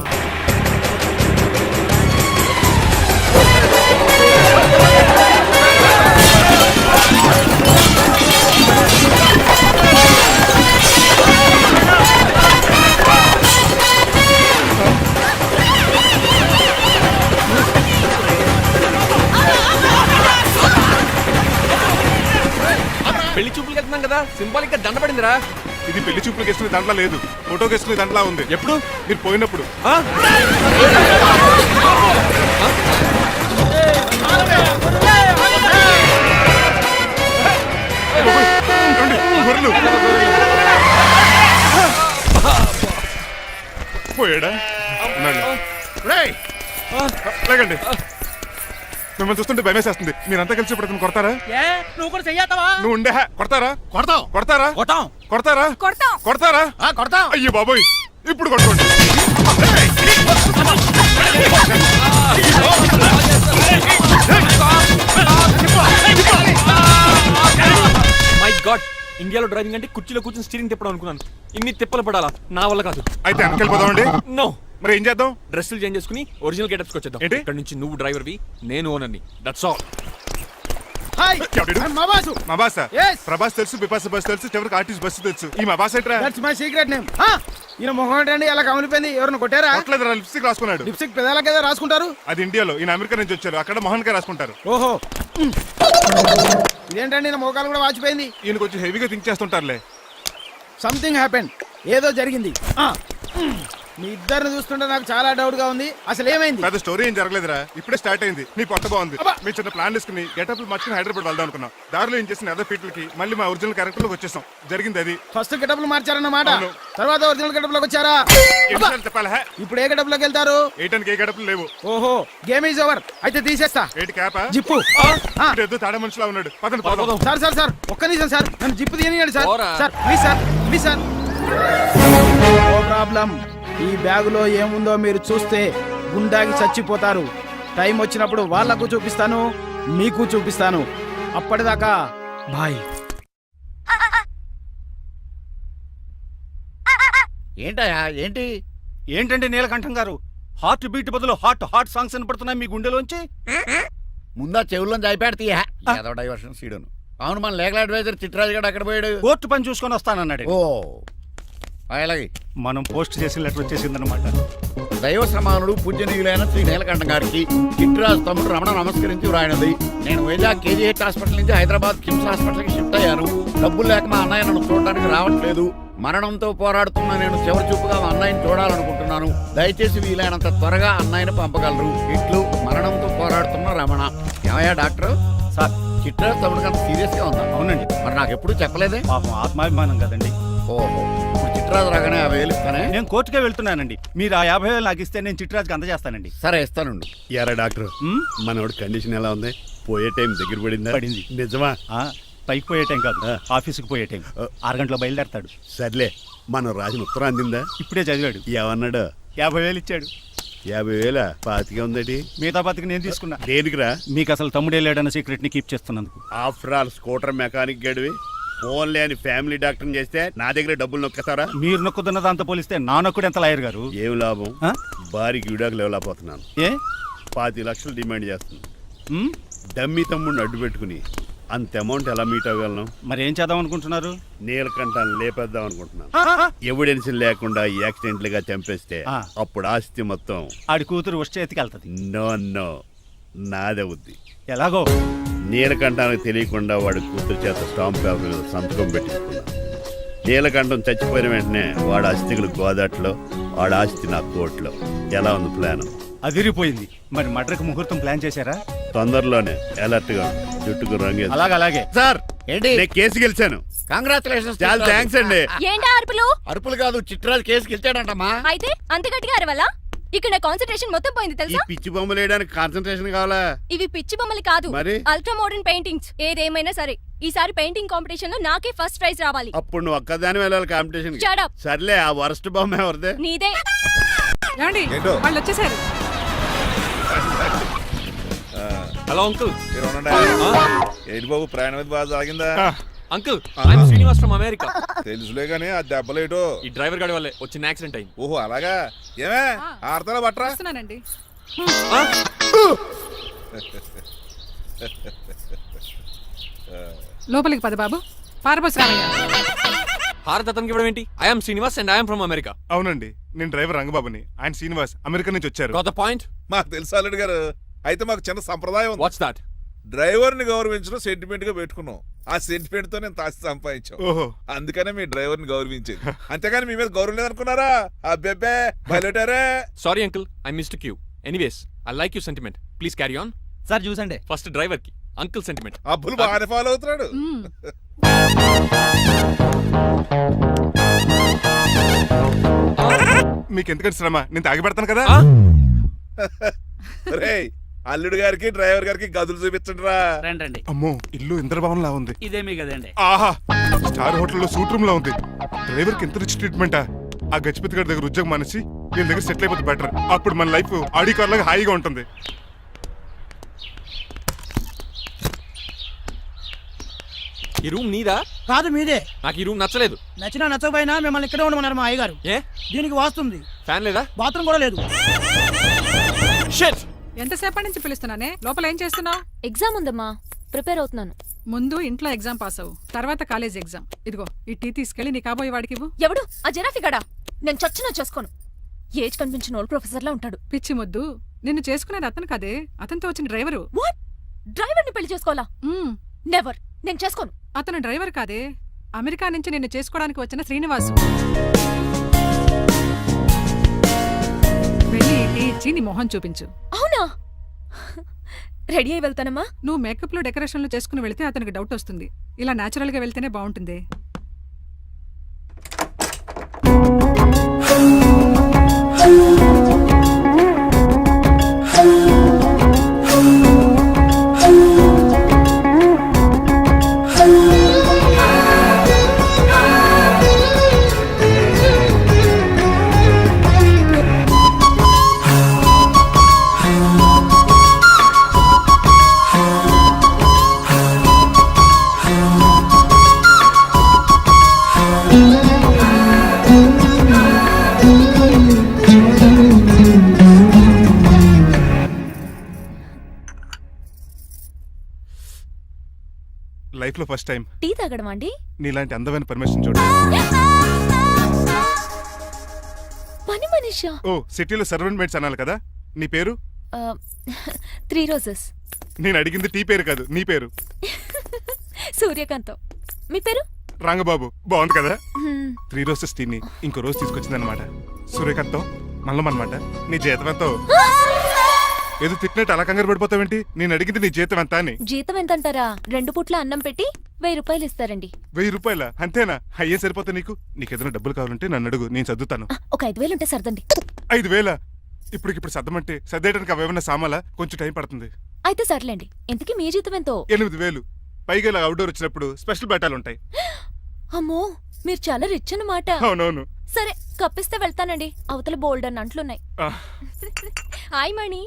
Speaker 2: కదా సింబాలిక్ గా దండ పడిందిరా.
Speaker 3: ఇది పెళ్లి చూపులకు వేసుకునే దాంట్లో లేదు, ఫోటోకి వేసుకునే దాంట్లో ఉంది.
Speaker 2: ఎప్పుడు?
Speaker 3: మీరు పోయినప్పుడు.
Speaker 2: ఆ?
Speaker 3: ఏమండి? గొర్రెలు పోయాడా? ఉన్నాడు. లేకండి, మిమ్మల్ని చూస్తుంటే భయమేసేస్తుంది. మీరంతా కలిసి ఇప్పుడు అతను కొడతారా?
Speaker 6: నువ్వు కూడా చెయ్యతావా?
Speaker 3: నువ్వు ఉండే కొడతారా?
Speaker 11: కొడతాం
Speaker 3: కొడతారా?
Speaker 6: కొట్టాం.
Speaker 3: కొడతారా?
Speaker 8: కొడతాం.
Speaker 3: కొడతారా?
Speaker 11: కొడతాం.
Speaker 3: అయ్యో బాబోయ్, ఇప్పుడు కొట్టుకోండి.
Speaker 2: మై గాడ్, ఇండియాలో డ్రైవింగ్ అంటే కుర్చీలో కూర్చొని స్టీరింగ్ తిప్పడం అనుకున్నాను. ఇన్ని తిప్పలు పడాలా? నా వల్ల కాదు.
Speaker 3: అయితే వెనకెళ్ళిపోదామండి.
Speaker 2: నో,
Speaker 3: మరి ఏం చేద్దాం?
Speaker 2: డ్రెస్సులు చేంజ్ చేసుకుని ఒరిజినల్ గెటప్స్కి వచ్చేద్దాం.
Speaker 3: ఏంటి?
Speaker 2: ఇక్కడ నుంచి నువ్వు డ్రైవర్వి, నేను ఓనర్ని. That's all.
Speaker 11: హాయ్
Speaker 3: ఎవడు?
Speaker 11: మా బాసు.
Speaker 3: మా బాస.
Speaker 11: Yes.
Speaker 3: ప్రభాస్ తెలుసు, బిపాస బస్ తెలుసు, చివరికి ఆర్టిస్ట్ బస్సు తెలుసు. ఈ మా బాస్ ఏంట్రా?
Speaker 11: That's my secret name. ఈయన మొహం ఏంటండి ఎలా కమిలిపోయింది? ఎవరిని కొట్టారా?
Speaker 3: కొట్టలేదురా, లిప్స్టిక్ రాసుకున్నాడు.
Speaker 11: లిప్స్టిక్ పెదాల కదా రాసుకుంటారు.
Speaker 3: అది ఇండియాలో, ఈయన అమెరికా నుంచి వచ్చారు. అక్కడ మోహన్ గారు రాసుకుంటారు.
Speaker 11: ఓహో, ఇదేంటండి నా మోకాలు కూడా వాచిపోయింది.
Speaker 3: ఈయన కొంచెం హెవీగా థింక్ చేస్తుంటారులే.
Speaker 11: సంథింగ్ హ్యాపెన్, ఏదో జరిగింది. మీ ఇద్దరిని చూస్తుంటే నాకు చాలా డౌట్ గా ఉంది. అసలు ఏమైంది?
Speaker 3: పెద్ద స్టోరీ ఏం జరగలేదురా, ఇప్పుడే స్టార్ట్ అయింది. నీ కొత్త బాగుంది. మీ చిన్న ప్లాన్ తీసుకుని గెటప్ మార్చుకుని హైదరాబాద్ వెళ్దాం అనుకున్నాం. దారిలో ఏం చేసిన అదర్ పీపుల్కి మళ్ళీ మా ఒరిజినల్ క్యారెక్టర్ లోకి వచ్చేసాం. జరిగింది అది.
Speaker 11: ఫస్ట్ గెటప్లు మార్చారన్నమాట,
Speaker 3: అవును.
Speaker 11: తర్వాత ఒరిజినల్ గెటప్ లోకి వచ్చారా?
Speaker 3: ఎన్నిసార్లు చెప్పాలా?
Speaker 11: ఇప్పుడు ఏ గెటప్ లోకి వెళ్తారు?
Speaker 3: ఏటానికి ఏ గెటప్లు లేవు.
Speaker 11: ఓహో, గేమ్ ఈజ్ ఓవర్. అయితే తీసేస్తా.
Speaker 3: ఏటి క్యాపా?
Speaker 11: జిప్పు.
Speaker 3: ఏదో తాడే మనిషిలా ఉన్నాడు. పదండి పోదాం.
Speaker 11: సార్ సార్ సార్, ఒక్క నిమిషం సార్, నన్ను జిప్పు తీయనియండి సార్.
Speaker 2: పోరా.
Speaker 11: Sir please sir, please sir. No problem. ఈ బ్యాగులో ఏముందో మీరు చూస్తే గుండాకి చచ్చిపోతారు. టైం వచ్చినప్పుడు వాళ్ళకు చూపిస్తాను, మీకు చూపిస్తాను. అప్పటిదాకా బాయ్.
Speaker 10: ఏంటయ్యా ఏంటి?
Speaker 5: ఏంటండి నీలకంఠం గారు, హార్ట్ బీట్ బదులు హాట్ సాంగ్స్ వినపడుతున్నాయి మీ గుండెలోంచి.
Speaker 10: ముందా చెవుల్లో జాయిపెడతీయా ఏదో డైవర్షన్ సీడును. అవును, మన లీగల్ అడ్వైజర్ చిట్రాజు గారు అక్కడ పోయాడు.
Speaker 5: కోర్టు పని చూసుకొని వస్తానన్నాడు.
Speaker 10: ఓ అలాగే.
Speaker 5: మనం పోస్ట్ చేసిన లెటర్ వచ్చేసిందనమాట.
Speaker 10: దైవ సమానుడు పూజనీయులైన శ్రీ నీలకంఠం గారికి చిట్రాజు తమ్ముడు రమణ నమస్కరించి వ్రాయినది. నేను వైజాగ్ కేజీహెచ్ హాస్పిటల్ నుంచి హైదరాబాద్ కిమ్స్ హాస్పిటల్కి షిఫ్ట్ అయ్యాను. డబ్బులు లేక మా అన్నయ్య నన్ను చూడడానికి రావట్లేదు. మరణంతో పోరాడుతున్న నేను చివరి చూపుగా మా అన్నయ్యని చూడాలనుకుంటున్నాను. దయచేసి వీలైనంత త్వరగా అన్నయ్యని పంపగలరు. ఇట్లు మరణంతో పోరాడుతున్న రమణ. ఏమయ్యా డాక్టర్?
Speaker 5: సార్,
Speaker 10: చిట్రాజు తమ్ముడికి అంత సీరియస్ గా ఉందా?
Speaker 5: అవునండి.
Speaker 10: మరి నాకు ఎప్పుడు చెప్పలేదే?
Speaker 5: పాపం ఆత్మాభిమానం కదండి.
Speaker 10: ఓహో, ఇప్పుడు చిట్రాజు రాగానే 50,000 ఇస్తానే.
Speaker 5: నేను కోర్టుకే వెళ్తున్నానండి. మీరు ఆ 50,000 నాకు ఇస్తే నేను చిట్రాజుకి అందజేస్తానండి.
Speaker 10: సరే ఇస్తానండి.
Speaker 9: ఎరా డాక్టర్, మనోడి కండిషన్ ఎలా ఉంది? పోయే టైం దగ్గర పడిందా?
Speaker 5: పడింది.
Speaker 9: నిజమా?
Speaker 5: పైకి పోయే టైం కాదు, ఆఫీస్కి పోయే టైం. 6 గంటలో బయలుదేరతాడు.
Speaker 9: సర్లే, మనం రాసిన ఉత్తరం అందిందా?
Speaker 5: ఇప్పుడే చదివాడు.
Speaker 9: ఏమన్నాడు?
Speaker 5: 50,000 ఇచ్చాడు.
Speaker 9: 50,000 పాతికే ఉందటి.
Speaker 5: మిగతా బతికి నేను తీసుకున్నా.
Speaker 9: దేనికిరా?
Speaker 5: మీకు అసలు తమ్ముడే లేడన్న సీక్రెట్ ని కీప్ చేస్తున్నందుకు.
Speaker 9: ఆఫ్టర్ ఆల్ స్కూటర్ మెకానిక్ గడివి ఫోన్ లేని ఫ్యామిలీ డాక్టర్ చేస్తే నా దగ్గర డబ్బులు నొక్కుతారా?
Speaker 5: మీరు నొక్కుతున్న దాంతో పోలిస్తే నా నొక్కుడు ఎంత లాయర్ గారు.
Speaker 9: ఏం లాభం? భారీకి విడాకులు ఇవ్వలేకపోతున్నాను.
Speaker 5: ఏ
Speaker 9: 5 లక్షలు డిమాండ్ చేస్తుంది. డమ్మీ తమ్ముడిని అడ్డు పెట్టుకుని అంత అమౌంట్ ఎలా మీట్ అవ్వగలను?
Speaker 5: మరి ఏం చేద్దాం అనుకుంటున్నారు?
Speaker 9: నీలకంఠాన్ని లేపేద్దాం అనుకుంటున్నాను. ఎవిడెన్స్ లేకుండా యాక్సిడెంట్ గా చంపేస్తే అప్పుడు ఆస్తి మొత్తం
Speaker 5: ఆడి కూతురు వచ్చేతికి వెళ్తుంది.
Speaker 9: నో నో, నాదే ఉంది.
Speaker 5: ఎలాగో?
Speaker 9: నీలకంఠానికి తెలియకుండా వాడి కూతురు చేత స్టాంప్ పేపర్ మీద సంతకం పెట్టించుకున్నాను. నీలకంఠం చచ్చిపోయిన వెంటనే వాడి అస్థికులు గోదాట్లో, వాడి ఆస్తి నా కోర్టులో. ఎలా ఉంది ప్లాన్?
Speaker 5: అదిరిపోయింది. మరి మడ్రకు ముహూర్తం ప్లాన్ చేశారా?
Speaker 9: తొందరలోనే. అలర్ట్ గా జుట్టుకు రంగు.
Speaker 5: అలాగే.
Speaker 10: సార్ ఏంటి?
Speaker 9: నేను కేసు గెలిచాను.
Speaker 10: కంగ్రాచులేషన్స్.
Speaker 9: చాలా థ్యాంక్స్ అండి.
Speaker 7: ఏంటా అరుపులు?
Speaker 10: అరుపులు కాదు, చిట్రాజు కేసు గెలిచాడంటమ్మా.
Speaker 7: అయితే అంత గట్టిగా అరవాలా? ఇక్కడ కాన్సంట్రేషన్ మొత్తం పోయింది
Speaker 9: ఈ
Speaker 7: తెలుసా?
Speaker 9: పిచ్చి బొమ్మలు వేయడానికి కాన్సన్ట్రేషన్ కావాలా?
Speaker 7: ఇవి పిచ్చి బొమ్మలు కాదు,
Speaker 9: మరి?
Speaker 7: Ultra modern paintings. ఏదేమైనా సరే ఈసారి పెయింటింగ్ కాంపిటీషన్ లో నాకే ఫస్ట్ ప్రైజ్ రావాలి.
Speaker 9: అప్పుడు నువ్వు ఒక్కదాని వెళ్ళాలి కాంపిటీషన్.
Speaker 7: Shut up.
Speaker 9: సర్లే, ఆ వరస్ట్ బొమ్మ ఎవరిదే?
Speaker 7: నీదే.
Speaker 12: ఏమండి వాళ్ళు వచ్చేసారు.
Speaker 2: Hello uncle.
Speaker 10: ఏంటి బాబు, ప్రయాణం బాగా సాగిందా?
Speaker 2: Uncle, I'm Srinivas from America.
Speaker 10: తెలుసులే గానీ ఆ దెబ్బలేటో
Speaker 2: ఈ డ్రైవర్ గాడి వల్లే వచ్చిన యాక్సిడెంట్ అయింది.
Speaker 10: ఓహో అలాగా. ఏమే ఆడతారా బట్రా?
Speaker 12: వస్తున్నానండి. లోపలికి పద బాబు. పారబోస్ రామయ్య.
Speaker 2: హారత్ అతనికి ఇవ్వడం ఏంటి? I'm Srinivas and I'm from America.
Speaker 3: అవునండి, నేను డ్రైవర్ రంగబాబుని. ఆయన శ్రీనివాస్ అమెరికా నుంచి వచ్చారు.
Speaker 2: గోత పాయింట్.
Speaker 10: మాకు తెలుసు అల్లుడు గారు. అయితే మాకు చిన్న సంప్రదాయం ఉంది.
Speaker 2: What's that?
Speaker 10: డ్రైవర్ ని గౌరవించడం సెంటిమెంట్ గా పెట్టుకున్నాం. ఆ సెంటిమెంట్ తో నేను తాసి సంపాదించాం.
Speaker 3: ఓహో.
Speaker 10: అందుకనే మీ డ్రైవర్ ని గౌరవించేది. అంతేగాని మీ మీద గౌరవం లేదనుకున్నారా? అబ్బెబ్బే బయలుటారే.
Speaker 2: Sorry uncle, I mistake you. Anyways, I like you sentiment. Please carry on.
Speaker 5: Sir చూసండి.
Speaker 2: ఫస్ట్ డ్రైవర్ కి అంకుల్ సెంటిమెంట్.
Speaker 10: అబ్బులు బాగానే ఫాలో అవుతున్నాడు.
Speaker 3: మీకు ఎందుకంటే శ్రమ, నేను తాగి పెడతాను కదా.
Speaker 10: రేయ్, అల్లుడు గారికి డ్రైవర్ గారికి గదులు చూపించండి రా.
Speaker 6: రండి.
Speaker 3: అమ్మో, ఇల్లు ఇంద్రభవన్ లా ఉంది.
Speaker 6: ఇదేమీ కదండి.
Speaker 3: ఆహా, స్టార్ హోటల్లో సూట్ రూమ్ లా ఉంది. డ్రైవర్ కి ఎంత రిచ్ ట్రీట్మెంటా. ఆ గజపతి గారి దగ్గర ఉద్యోగం మానేసి వీళ్ళ దగ్గర సెటిల్ అయిపోతే బెటర్. అప్పుడు మన లైఫ్ ఆడి కార్ లాగా హాయిగా ఉంటుంది.
Speaker 2: ఈ రూమ్ నీదా?
Speaker 11: కాదు మీదే.
Speaker 2: నాకు ఈ రూమ్ నచ్చలేదు.
Speaker 11: నచ్చినా నచ్చకపోయినా మిమ్మల్ని ఇక్కడే ఉండమన్నారు మా అయ్యగారు.
Speaker 2: ఏ
Speaker 11: దీనికి వాస్తుంది.
Speaker 2: ఫ్యాన్ లేదా?
Speaker 11: బాత్రూమ్ కూడా లేదు.
Speaker 2: షిట్.
Speaker 12: ఎంతసేపటి నుంచి పిలుస్తున్నానే? లోపల ఏం చేస్తున్నావు?
Speaker 7: ఎగ్జామ్ ఉందమ్మా, ప్రిపేర్ అవుతున్నాను.
Speaker 12: ముందు ఇంట్లో ఎగ్జామ్ పాస్ అవ్వు, తర్వాత కాలేజ్ ఎగ్జామ్. ఇదిగో ఈ టీ తీసుకెళ్లి నీ కాబోయే వాడికి ఇవ్వు.
Speaker 7: ఎవడు ఆ జరాఫీ గడా? నేను చచ్చినా చేసుకోను. ఏజ్ కనిపించిన ఓల్డ్ ప్రొఫెసర్లా ఉంటాడు.
Speaker 12: పిచ్చి ముద్దు, నిన్ను చేసుకునేది అతను కదే, అతనితో వచ్చిన డ్రైవరు.
Speaker 7: వాట్? డ్రైవర్ ని పెళ్లి చేసుకోవాలా?
Speaker 12: మ్మ్.
Speaker 7: నెవర్, నేను చేసుకోను.
Speaker 12: అతను డ్రైవర్ కాదే, అమెరికా నుంచి నిన్ను చేసుకోవడానికి వచ్చిన శ్రీనివాసు. వెళ్ళి ఈ టీ ఇచ్చి నీ మొహం చూపించు.
Speaker 7: అవునా? రెడీ అయి వెళ్తానమ్మా.
Speaker 12: నువ్వు మేకప్ లో డెకరేషన్లు చేసుకుని వెళ్తే అతనికి డౌట్ వస్తుంది. ఇలా నేచురల్ గా వెళ్తేనే బాగుంటుంది.
Speaker 3: లైఫ్ లో ఫస్ట్ టైం
Speaker 7: టీ తాగడం అండి?
Speaker 3: నీలాంటి అందమైన పర్మిషన్ చూడు.
Speaker 7: పని మనిషా?
Speaker 3: ఓ, సిటీలో సర్వెంట్ మేట్స్ అనాలి కదా. నీ పేరు?
Speaker 7: 3 రోజెస్.
Speaker 3: నేను అడిగింది టీ పేరు కాదు, నీ పేరు.
Speaker 7: సూర్యకాంతం. మీ పేరు?
Speaker 3: రంగబాబు. బాగుంది కదా. 3 రోజెస్ టీని ఇంకో రోజు తీసుకొచ్చిందనమాట. సూర్యకాంతం మల్లం అనమాట. నీ జీతం ఎంతో? ఏదో తిట్టినట్టు అలా కంగారు పడిపోతావేంటి? నేను అడిగింది నీ జీతం ఎంత అని.
Speaker 7: జీతం ఎంత అంటారా? 2 పూట్ల అన్నం పెట్టి 1000 రూపాయలు ఇస్తారండి.
Speaker 3: 1000 రూపాయల? అంతేనా? అయ్యే సరిపోతా నీకు. నీకేదైనా డబ్బులు కావాలంటే నన్ను అడుగు, నేను సర్దుతాను.
Speaker 7: ఒక 5000 ఉంటే సర్దండి.
Speaker 3: 5000? ఇప్పటికిప్పుడు సర్దమంటే సర్దేయడానికి అవేమన్నా సామాలా? కొంచెం టైం పడుతుంది.
Speaker 7: అయితే సర్లేండి. ఇంతకీ మీ జీతం ఎంతో?
Speaker 3: 8000. పైగా ఇలా అవుట్డోర్ వచ్చినప్పుడు స్పెషల్ బట్టాలు ఉంటాయి.
Speaker 7: అమ్మో, మీరు చాలా రిచ్ అన్నమాట.
Speaker 3: అవునవును.
Speaker 7: సరే, కప్పిస్తే వెళ్తానండి. అవతల బోల్డ్ అన్న అంట్లున్నాయి. హాయ్ మణి,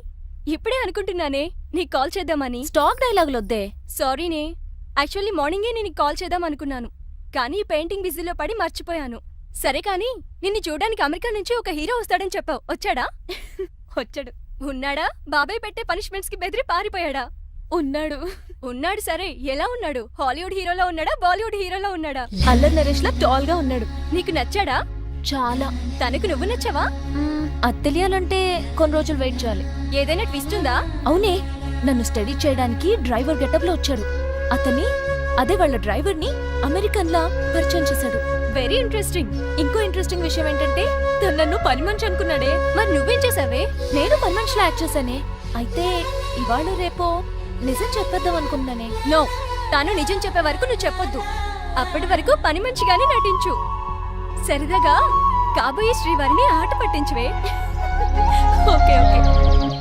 Speaker 7: ఇప్పుడే అనుకుంటున్నానే నీకు కాల్ చేద్దామని. స్టాక్ డైలాగులు వద్దే. సారీనే, యాక్చువల్లీ మార్నింగే నేను కాల్ చేద్దాం అనుకున్నాను, కానీ ఈ పెయింటింగ్ బిజీలో పడి మర్చిపోయాను. సరే కానీ నిన్ను చూడడానికి అమెరికా నుంచి ఒక హీరో వస్తాడని చెప్పావు, వచ్చాడా? వచ్చాడు. ఉన్నాడా? బాబాయ్ పెట్టే పనిష్మెంట్స్ కి బెదిరి పారిపోయాడా? ఉన్నాడు. ఉన్నాడు. సరే, ఎలా ఉన్నాడు? హాలీవుడ్ హీరోలో ఉన్నాడా, బాలీవుడ్ హీరోలో ఉన్నాడా? అల్లరి నరేష్ లా టాల్ గా ఉన్నాడు. నీకు నచ్చాడా? చాలా. తనకు నువ్వు నచ్చావా? అది తెలియాలంటే కొన్ని రోజులు వెయిట్ చేయాలి. ఏదైనా ట్విస్ట్ ఉందా? అవునే, నన్ను స్టడీ చేయడానికి డ్రైవర్ గెటప్ లో వచ్చాడు. అతన్ని, అదే వాళ్ళ డ్రైవర్ ని అమెరికన్ లా పరిచయం చేశాడు. Very interesting. ఇంకో ఇంట్రెస్టింగ్ విషయం ఏంటంటే తను నన్ను పని మనిషి అనుకున్నాడే. మరి నువ్వేం చేసావే? నేను పని మనిషిలా యాక్ట్ చేశానే. అయితే ఇవాళ రేపో నిజం చెప్పేద్దాం అనుకున్నానే. నో, తాను నిజం చెప్పే వరకు నువ్వు చెప్పొద్దు. అప్పటి వరకు పని మనిషిగానే నటించు. సరదాగా కాబోయే శ్రీవారిని ఆట పట్టించువే. Okay okay,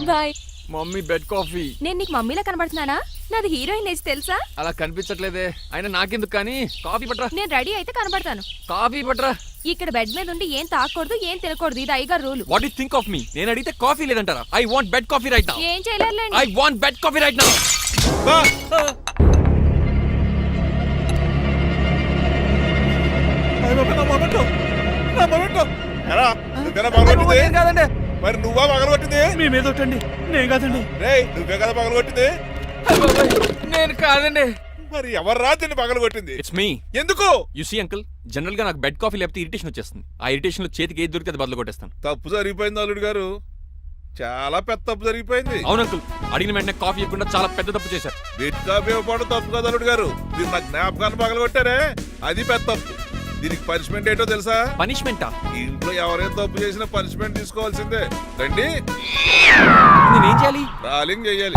Speaker 7: bye.
Speaker 2: Mummy bed coffee.
Speaker 8: నేను నీకు మమ్మీలా కనబడుతున్నానా? నాది హీరోయిన్ ఏజ్ తెలుసా?
Speaker 2: అలా కనిపించట్లేదే. అయినా నాకెందుకు కానీ. కాఫీ పట్రా.
Speaker 8: నేను రెడీ అయితే కనబడతాను.
Speaker 2: కాఫీ పట్రా.
Speaker 8: ఇక్కడ బెడ్ మీద ఉండి ఏం తాకూడదు, ఏం తినకూడదు. ఇది అయ్యగారు rule.
Speaker 2: What you think of me? నేను అడిగితే కాఫీ లేదంటారా? I want bed coffee right now.
Speaker 8: ఏం చేయలేరులేండి.
Speaker 2: I want bed coffee right now.
Speaker 10: కాదండి, మరి నువ్వా పగలగొట్టింది?
Speaker 5: మీ మీద ఒకటండి, నేను కాదండి.
Speaker 10: రేయ్, నువ్వే కదా పగలగొట్టింది?
Speaker 2: నేను కాదండి.
Speaker 10: మరి ఎవర్రా దీన్ని పగలగొట్టింది?
Speaker 2: It's me.
Speaker 10: ఎందుకు?
Speaker 2: యు సీ అంకుల్, జనరల్ గా నాకు బెడ్ కాఫీ లేకపోతే ఇరిటేషన్ వచ్చేస్తుంది. ఆ ఇరిటేషన్ లో చేతికి ఏది దొరికితే అది బదులు కొట్టేస్తాను.
Speaker 10: తప్పు జరిగిపోయింది అల్లుడు గారు. చాలా పెద్ద తప్పు జరిగిపోయింది.
Speaker 2: అవును అంకుల్, అడిగిన వెంటనే కాఫీ ఇవ్వకుండా చాలా పెద్ద తప్పు చేశారు.
Speaker 10: బిట్ కాఫీ ఇవ్వడం తప్పు కదా అల్లుడు గారు. మీరు నా జ్ఞాపకాన్ని పగలగొట్టారే, అది పెద్ద తప్పు. దీనికి పనిష్మెంట్ ఏంటో తెలుసా?
Speaker 2: పనిష్మెంటా?
Speaker 10: ఇంట్లో ఎవరైనా తప్పు చేసినా పనిష్మెంట్ తీసుకోవాల్సిందే. రండి,
Speaker 2: నేనేం చేయాలి?
Speaker 10: రాలింగ్ చెయ్యాలి.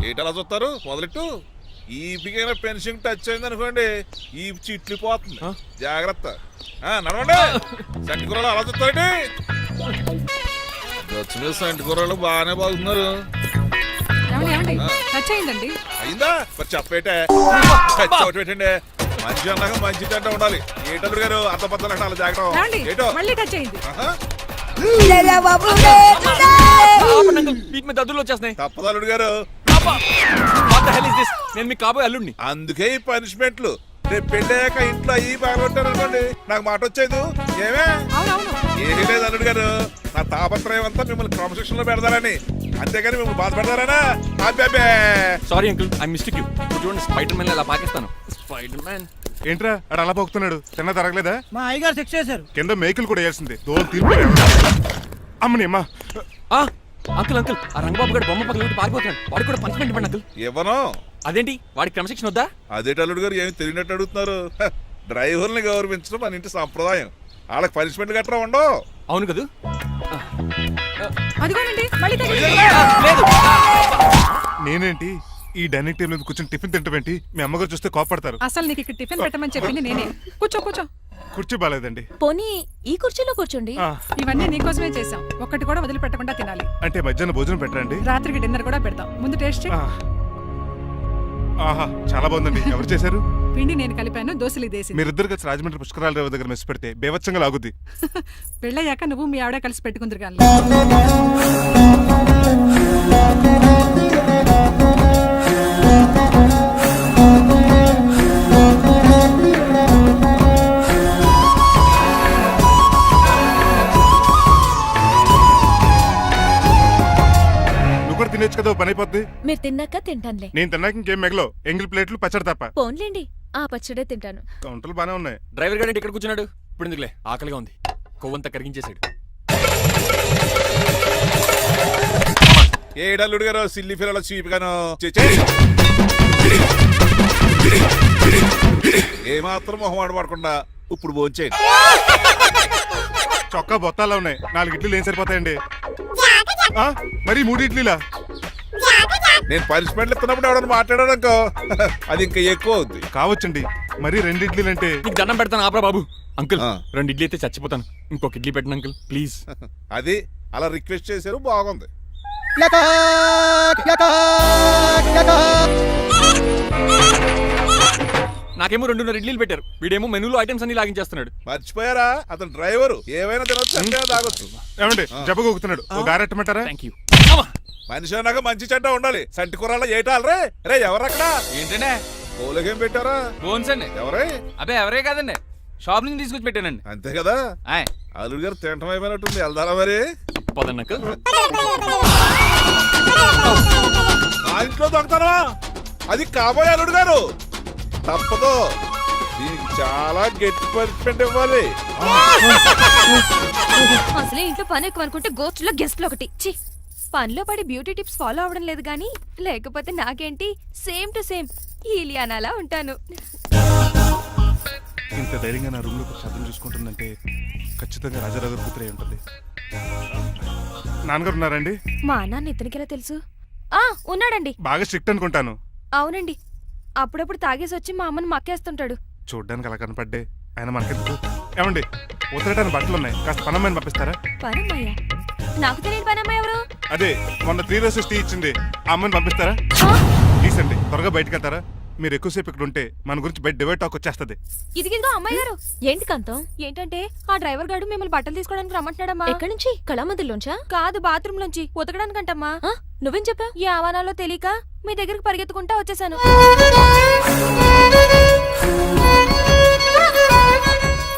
Speaker 10: ఏటలా చూస్తారు? మొదలెట్టు. ఈపికైనా పెన్షన్ టచ్ అయింది అనుకోండి, ఈ చిట్లు పోతుంది. జాగ్రత్త. నడవండి. సంటి కూరలు అలా చూస్తారండి. వచ్చిన సంటి కూరలు బాగానే బాగుతున్నారు.
Speaker 12: ఏమండి టచ్ అయిందండి.
Speaker 10: అయిందా? మరి చెప్పేటే టచ్ ఒకటి పెట్టండి. మంచి అన్నాక మంచి తింటా ఉండాలి. ఏటల్లుడు గారు అర్థపత్రాలు అలా జాగ్రత్త. ఏటో
Speaker 12: మళ్ళీ టచ్ అయింది.
Speaker 2: వీటి మీద దద్దులు వచ్చేస్తున్నాయి.
Speaker 10: తప్పదు అల్లుడు గారు.
Speaker 2: నేను మీకు కాబోయే అల్లుడిని.
Speaker 10: అందుకే ఈ పనిష్మెంట్లు. రేపు పెళ్ళాక ఇంట్లో అయ్యి బాగుంటారు అనుకోండి, నాకు మాట వచ్చేది ఏమే? ఏమీ లేదు అల్లుడు గారు. నా తాపత్రయం అంతా మిమ్మల్ని క్రమశిక్షణలో పెడతారని, అంతేగాని మిమ్మల్ని బాధ పెడతారనా? అబ్బే.
Speaker 2: Sorry uncle, I mistake you. చూడండి, స్పైడర్ మ్యాన్ అలా పాకిస్తాను. స్పైడర్ మ్యాన్
Speaker 3: ఏంట్రా అడు అలా పోతున్నాడు? తిన్న తరగలేదా?
Speaker 5: మా అయ్యగారు శిక్ష చేశారు.
Speaker 3: కింద మేకులు కూడా వేయాల్సిందే. దోలు తీర్పు అమ్మని అమ్మా.
Speaker 2: అంకుల్ అంకుల్, ఆ రంగబాబు గారు బొమ్మ పక్కన పారిపోతున్నాడు. వాడికి కూడా పనిష్మెంట్ ఇవ్వండి అంకుల్.
Speaker 10: ఇవ్వను.
Speaker 2: అదేంటి, వాడికి క్రమశిక్షణ వద్దా?
Speaker 10: అదేటి అల్లుడు గారు ఏమి తెలియనట్టు అడుగుతున్నారు? డ్రైవర్ని గౌరవించడం మన ఇంటి సంప్రదాయం. వాళ్ళకి పనిష్మెంట్ గట్రా ఉండవు.
Speaker 2: అవును కదా.
Speaker 12: అదిగోనండి మళ్ళీ
Speaker 3: నేనేంటి ఈ డైనింగ్ టేబుల్ మీద కూర్చొని టిఫిన్ తింటామేంటి? మీ అమ్మగారు చూస్తే కోపడతారు.
Speaker 12: అసలు నీకు ఇక్కడ టిఫిన్ పెట్టమని చెప్పింది నేనే. కూర్చో కూర్చో.
Speaker 3: కుర్చీ బాలేదండి.
Speaker 7: పోనీ ఈ కుర్చీలో కూర్చోండి.
Speaker 12: ఇవన్నీ నీకోసమే చేసాం. ఒక్కటి కూడా వదిలిపెట్టకుండా తినాలి.
Speaker 3: అంటే మధ్యాహ్నం భోజనం పెట్టరండి?
Speaker 12: రాత్రికి డిన్నర్ కూడా పెడతాం. ముందు టేస్ట్ చేయి.
Speaker 3: ఆహా, చాలా బాగుందండి. ఎవరు చేశారు?
Speaker 12: పిండి నేను కలిపాను, దోశలు దేశీ.
Speaker 3: మీరిద్దరు కలిసి రాజమండ్రి పుష్కరాల రేవు దగ్గర మెస్ పెడితే బేవచ్చంగా లాగుద్ది.
Speaker 12: పెళ్ళయ్యాక నువ్వు మీ ఆవిడ కలిసి పెట్టుకుందరు కానీ.
Speaker 3: తినేచ్చు కదా, పని అయిపోద్ది.
Speaker 7: మీరు తిన్నాక తింటానులే.
Speaker 3: నేను తిన్నాక ఇంకేం మిగలవు. ఎంగిల్ ప్లేట్లు పచ్చడి తప్ప.
Speaker 7: పోన్లేండి, ఆ పచ్చడే తింటాను.
Speaker 3: కౌంటర్లు బానే ఉన్నాయి.
Speaker 2: డ్రైవర్ గారు ఇక్కడ కూర్చున్నాడు. ఇప్పుడు ఎందుకులే, ఆకలిగా ఉంది. కొవ్వంతా కరిగించేశాడు.
Speaker 10: ఏడల్లుడు గారు సిల్లి ఫిరలో చీపిగాను ఏమాత్రం మొహమాట పడకుండా ఇప్పుడు భోంచేయండి.
Speaker 3: చొక్కా బొత్తాలా ఉన్నాయి. 4 ఇడ్లీలు ఏం సరిపోతాయండి? మరి 3 ఇడ్లీలా?
Speaker 10: నేను పనిష్మెంట్లు ఇస్తున్నప్పుడు ఎవడన్నా మాట్లాడాడు అనుకో, అది ఇంకా ఎక్కువ అవుద్ది.
Speaker 3: కావచ్చండి, మరి 2 ఇడ్లీలు అంటే.
Speaker 2: నీకు దండం పెడతాను ఆపరా బాబు. అంకుల్ 2 ఇడ్లీ అయితే చచ్చిపోతాను. ఇంకొక ఇడ్లీ పెట్టండి అంకుల్ ప్లీజ్.
Speaker 10: అది అలా రిక్వెస్ట్ చేశారు, బాగుంది.
Speaker 2: నాకేమో 2 ఇడ్లీలు పెట్టారు. వీడేమో మెనూలో ఐటమ్స్ అన్ని లాగించేస్తున్నాడు.
Speaker 10: మర్చిపోయారా, అతను డ్రైవరు. ఏమైనా తినొచ్చు, అంటే తాగొచ్చు.
Speaker 3: ఏమండి జబ్బగొక్కుతున్నాడు, ఓ గారెట్టమంటారా?
Speaker 2: Thank you.
Speaker 10: మనిషి అన్నాక మంచి చెడ్డ ఉండాలి. సంటి కూరలో ఏటాలరే. రే ఎవరక్కడ?
Speaker 6: ఏంటంటే
Speaker 10: పోలకేం పెట్టారా?
Speaker 6: బోన్స్ అండి.
Speaker 10: ఎవరే?
Speaker 6: అబ్బే ఎవరే కాదండి, షాప్ నుంచి తీసుకొచ్చి పెట్టానండి.
Speaker 10: అంతే కదా. అల్లుడు గారు తింటం అయిపోయినట్టుంది. వెళ్దారా మరి?
Speaker 2: పదన్నక
Speaker 10: ఆ ఇంట్లో దొంగతారా? అది కాబోయే అల్లుడు గారు. తప్పదు, దీనికి చాలా గట్టి పనిష్మెంట్ ఇవ్వాలి.
Speaker 8: అసలే ఇంట్లో పని ఎక్కువ అనుకుంటే గోస్ట్లో గెస్ట్లు ఒకటి. చి, పనిలో పడి బ్యూటీ టిప్స్ ఫాలో అవ్వడం లేదు గానీ, లేకపోతే నాకేంటి సేమ్ టు సేమ్ ఈలియానాలా ఉంటాను.
Speaker 3: ఇంత ధైర్యంగా నా రూమ్ లో శబ్దం చూసుకుంటుందంటే ఖచ్చితంగా రాజారావు గారు కూతురే ఉంటుంది. నాన్నగారు ఉన్నారండి?
Speaker 8: మా నాన్న ఇతనికి ఎలా తెలుసు? ఉన్నాడండి.
Speaker 3: బాగా స్ట్రిక్ట్ అనుకుంటాను.
Speaker 8: అవునండి, అప్పుడప్పుడు తాగేసి వచ్చి మా అమ్మని మక్కేస్తుంటాడు.
Speaker 3: చూడ్డానికి అలా కనపడ్డే ఆయన మనకెందుకు? ఏమండి, ఉతరటానికి బట్టలు ఉన్నాయి, కాస్త పనమ్మాయిని పంపిస్తారా?
Speaker 8: పనమ్మయ్య? నాకు తెలియని పనమ్మాయి ఎవరు?
Speaker 3: అదే మొన్న 3 రోజెస్ టీ ఇచ్చింది, ఆ అమ్మాయిని పంపిస్తారా? ప్లీజ్ అండి, త్వరగా బయటకు వెళ్తారా? మీరు ఎక్కువసేపు ఇక్కడ ఉంటే మన గురించి బయట డివైడ్ టాక్ వచ్చేస్తుంది.
Speaker 8: ఇదిగిదిగో అమ్మాయి గారు. ఏంటి కాంతం? ఏంటంటే ఆ డ్రైవర్ గారు మిమ్మల్ని బట్టలు తీసుకోవడానికి రమ్మంటున్నాడమ్మా.
Speaker 7: ఎక్కడి నుంచి? కళామందిర్లోంచా?
Speaker 8: కాదు, బాత్రూమ్ లోంచి ఉతకడానికంటమ్మా.
Speaker 7: నువ్వేం చెప్పా?
Speaker 8: ఈ ఆవానాలో తెలియక మీ దగ్గరికి పరిగెత్తుకుంటా వచ్చేసాను.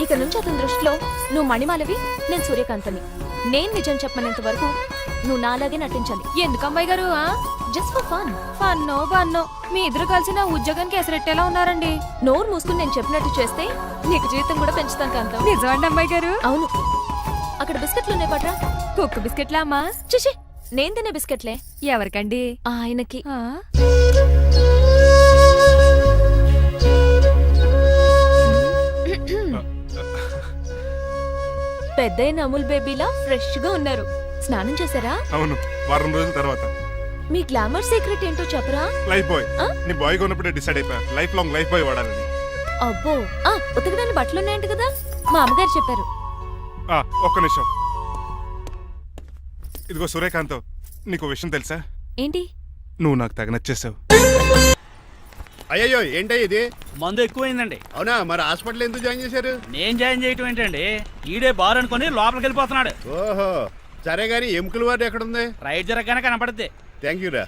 Speaker 7: ఇక నుంచి అతని దృష్టిలో నువ్వు మణిమాలవి, నేను సూర్యకాంతని. నేను నిజం చెప్పనంత వరకు నువ్వు నాలాగే నటించాలి.
Speaker 8: ఎందుకు అమ్మాయి గారు?
Speaker 7: Just for fun.
Speaker 8: ఫన్నో బన్నో, మీ ఇద్దరు కలిసి నా ఉద్యోగానికి ఎసరెట్టేలా ఉన్నారండి.
Speaker 7: నోరు మూసుకుని నేను చెప్పినట్టు చేస్తే నీకు జీవితం కూడా పెంచుతాను కాంతం.
Speaker 8: నిజమండి అమ్మాయి గారు?
Speaker 7: అవును. అక్కడ బిస్కెట్లు ఉన్నాయి పట్రా.
Speaker 8: కుక్క బిస్కెట్లా అమ్మా?
Speaker 7: చిచి, నేను తినే బిస్కెట్లే.
Speaker 8: ఎవరికండి?
Speaker 7: ఆయనకి.
Speaker 8: ఆ?
Speaker 7: పెద్దయిన అమూల్ బేబీలా ఫ్రెష్ గా ఉన్నారు. స్నానం చేశారా?
Speaker 3: అవును, వారం రోజుల తర్వాత.
Speaker 7: మీ గ్లామర్ సీక్రెట్ ఏంటో చెప్పరా?
Speaker 3: Lifebuoy.
Speaker 7: ఆ?
Speaker 3: నీ బాయ్ ఉన్నప్పుడే డిసైడ్ అయిపోయా లైఫ్ లాంగ్ లైఫ్ బాయ్ వాడాలని.
Speaker 7: అబ్బో, ఉతకడానికి బట్టలు ఉన్నాయంట కదా, మా అమ్మగారు చెప్పారు.
Speaker 3: ఒక్క నిమిషం. ఇదిగో సూర్యకాంత్, నీకు విషయం తెలుసా?
Speaker 7: ఏంటి?
Speaker 3: నువ్వు నాకు తెగ నచ్చేసావు.
Speaker 9: అయ్యయ్యో ఏంటో ఇది?
Speaker 5: మందు ఎక్కువైందండి.
Speaker 9: అవునా, మరి హాస్పిటల్ ఎందుకు జాయిన్ చేశారు?
Speaker 5: నేను జాయిన్ చేయటం ఏంటండి, ఈడే బార్ అనుకుని లోపలికి వెళ్ళిపోతున్నాడు.
Speaker 9: ఓహో, సరే గాని ఎముకల వార్డు ఎక్కడుంది?
Speaker 5: రైట్ జరగగానే కనపడుద్ది.
Speaker 9: థ్యాంక్ యూ రా.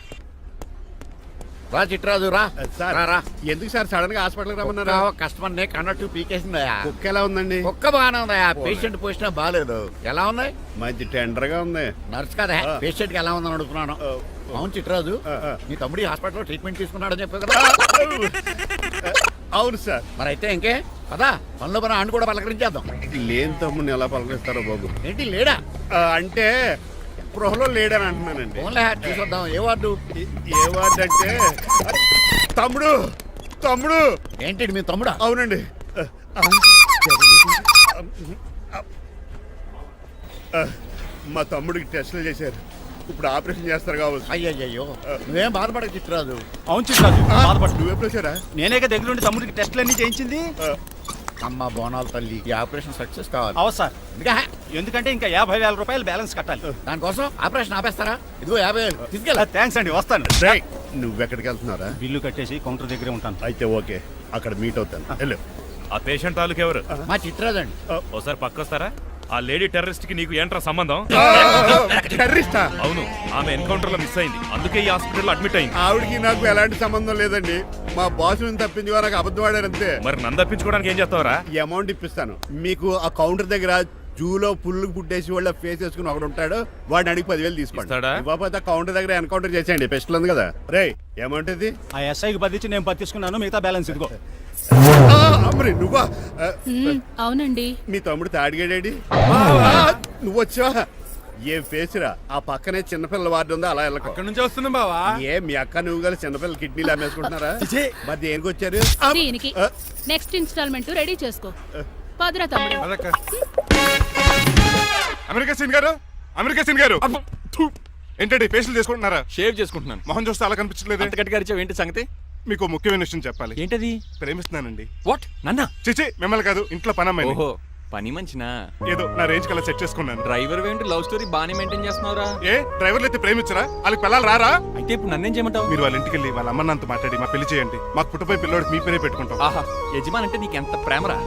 Speaker 10: రా చిట్రాజు రా.
Speaker 9: సార్
Speaker 10: రా.
Speaker 9: ఎందుకు సార్ సడన్ గా హాస్పిటల్కి రమ్మన్నారా?
Speaker 10: కస్టమర్ నే కన్నట్టు పీకేసిందయా.
Speaker 9: కుక్క ఎలా ఉందండి?
Speaker 10: ఒక్క బాగానే ఉందయా, పేషెంట్ పొజిషన్ బాగాలేదు. ఎలా ఉన్నాయి?
Speaker 9: మంచి టెండర్ గా ఉంది.
Speaker 10: నర్స్ కదా, పేషెంట్ కి ఎలా ఉందని అడుగుతున్నాను.
Speaker 9: ఆ,
Speaker 10: అవును చిట్రాజు,
Speaker 9: ఆ.
Speaker 10: నీ తమ్ముడి హాస్పిటల్లో ట్రీట్మెంట్ తీసుకున్నాడని చెప్పావు కదా.
Speaker 9: అవును సార్.
Speaker 10: మరి అయితే ఇంకే కదా, పనిలో పని ఆండు కూడా పలకరించేద్దాం.
Speaker 9: లేని తమ్ముడిని ఎలా పలకరిస్తారో బాబు.
Speaker 10: ఏంటి లేడా?
Speaker 9: అంటే గృహలో లేడని అంటున్నానండి.
Speaker 10: ఓన్లీ తీసుకొద్దాం. ఏ వార్డు?
Speaker 9: ఏ వార్డు అంటే తమ్ముడు తమ్ముడు.
Speaker 10: ఏంటి మీ తమ్ముడా?
Speaker 9: అవునండి. మా తమ్ముడికి టెస్టులు చేశారు, ఇప్పుడు ఆపరేషన్ చేస్తారు కావచ్చు.
Speaker 10: అయ్యయ్యో, నువ్వేం బాధపడక చిట్రాజు.
Speaker 5: అవును చిట్రాజు, బాధపడు.
Speaker 9: నువ్వు ఎప్పుడు వచ్చారా?
Speaker 5: నేనేక దగ్గరుండి తమ్ముడికి టెస్టులన్నీ చేయించింది.
Speaker 10: అమ్మ బోనాల తల్లి, ఈ ఆపరేషన్ సక్సెస్ కావాలి.
Speaker 5: అవు సార్,
Speaker 10: ఇంకా
Speaker 5: ఎందుకంటే ఇంకా 50,000 రూపాయలు బ్యాలెన్స్ కట్టాలి.
Speaker 10: దానికోసం ఆపరేషన్ ఆపేస్తారా? ఇదిగో 50,000 తీసుకెళ్ళ.
Speaker 5: థ్యాంక్స్ అండి, వస్తాను.
Speaker 9: నువ్వెక్కడికి వెళ్తున్నారా?
Speaker 5: బిల్లు కట్టేసి కౌంటర్ దగ్గరే ఉంటాను.
Speaker 9: అయితే ఓకే, అక్కడ మీట్ అవుతాను. వెళ్ళు.
Speaker 13: ఆ పేషెంట్ తాలూకు ఎవరు?
Speaker 10: మా చిట్రాజు అండి.
Speaker 13: ఓసారి పక్కొస్తారా? ఆ లేడీ టెర్రరిస్ట్ కి నీకు ఏంట్రా సంబంధం?
Speaker 9: టెర్రరిస్టా?
Speaker 13: అవును, ఆమె ఎన్కౌంటర్ లో మిస్ అయింది, అందుకే ఈ హాస్పిటల్ అడ్మిట్ అయింది.
Speaker 9: ఆవిడికి నాకు ఎలాంటి సంబంధం లేదండి. మా బాసుని తప్పించుకో, నాకు అబద్ధం ఆడారంతే.
Speaker 13: మరి నన్ను తప్పించుకోవడానికి ఏం చేస్తావరా?
Speaker 9: ఈ అమౌంట్ ఇప్పిస్తాను మీకు. ఆ కౌంటర్ దగ్గర జూలో పుల్లు పుట్టేసి వాళ్ళ ఫేస్ వేసుకుని ఒకడు ఉంటాడు, వాడిని అడిగి 10,000 తీసుకోండి.
Speaker 13: ఇస్తాడా?
Speaker 9: ఇవ్వకపోతే ఆ కౌంటర్ దగ్గర ఎన్కౌంటర్ చేసేయండి, పెస్టల్ ఉంది కదా. రే అమౌంట్ ఇది?
Speaker 5: ఆ ఎస్ఐకి బదిలించి నేను పత్తిసుకున్నాను, మిగతా బ్యాలెన్స్ ఇదిగో.
Speaker 9: అమ్మరి నువ్వా?
Speaker 12: అవునండి.
Speaker 9: మీ తమ్ముడు తాడిగాడేడి? నువ్వు వచ్చావా? ఏ ఫేస్ రా. ఆ పక్కనే చిన్నపిల్లల వార్డు ఉందా, అలా వెళ్ళకు.
Speaker 6: అక్కడ నుంచి వస్తున్నా బావా.
Speaker 9: ఏ మీ అక్క నువ్వు కలిసి చిన్నపిల్లల కిడ్నీలు అమ్మేసుకుంటున్నారా? మరి దేనికి వచ్చారు?
Speaker 12: దీనికి నెక్స్ట్ ఇన్స్టాల్మెంట్ రెడీ చేసుకో. పదరా తమ్ముడు.
Speaker 3: అమెరికా సీన్ గారు, అమెరికా సీన్ గారు, ఏంటండి ఫేషియల్ చేసుకుంటున్నారా?
Speaker 2: షేవ్ చేసుకుంటున్నాను.
Speaker 3: మొహం చూస్తే అలా కనిపించలేదు.
Speaker 2: అంత గట్టిగా అరిచావు, ఏంటి సంగతి?
Speaker 3: మీకు ముఖ్యమైన విషయం చెప్పాలి.
Speaker 2: ఏంటది?
Speaker 3: ప్రేమిస్తున్నానండి.
Speaker 2: వాట్, నన్నా?
Speaker 3: చిచి, మిమ్మల్ని కాదు, ఇంట్లో పని అమ్మాయి.
Speaker 2: ఓహో, పని మంచినా?
Speaker 3: ఏదో నా రేంజ్ కల్లా సెట్ చేసుకున్నాను.
Speaker 2: డ్రైవర్ ఏంటి లవ్ స్టోరీ బాగానే మెయింటైన్ చేస్తున్నావురా?
Speaker 3: ఏ డ్రైవర్లు అయితే ప్రేమించరా? వాళ్ళకి పిల్లలు రారా?
Speaker 2: అయితే ఇప్పుడు నన్నేం చేయమంటావు?
Speaker 3: మీరు వాళ్ళ ఇంటికి వెళ్ళి వాళ్ళ అమ్మ నాన్నతో మాట్లాడి మా పెళ్లి చేయండి. మాకు పుట్టపోయి పిల్లోడికి మీ పేరే పెట్టుకుంటాం.
Speaker 2: ఆహా, యజమాన్ అంటే నీకు ఎంత ప్రేమరా?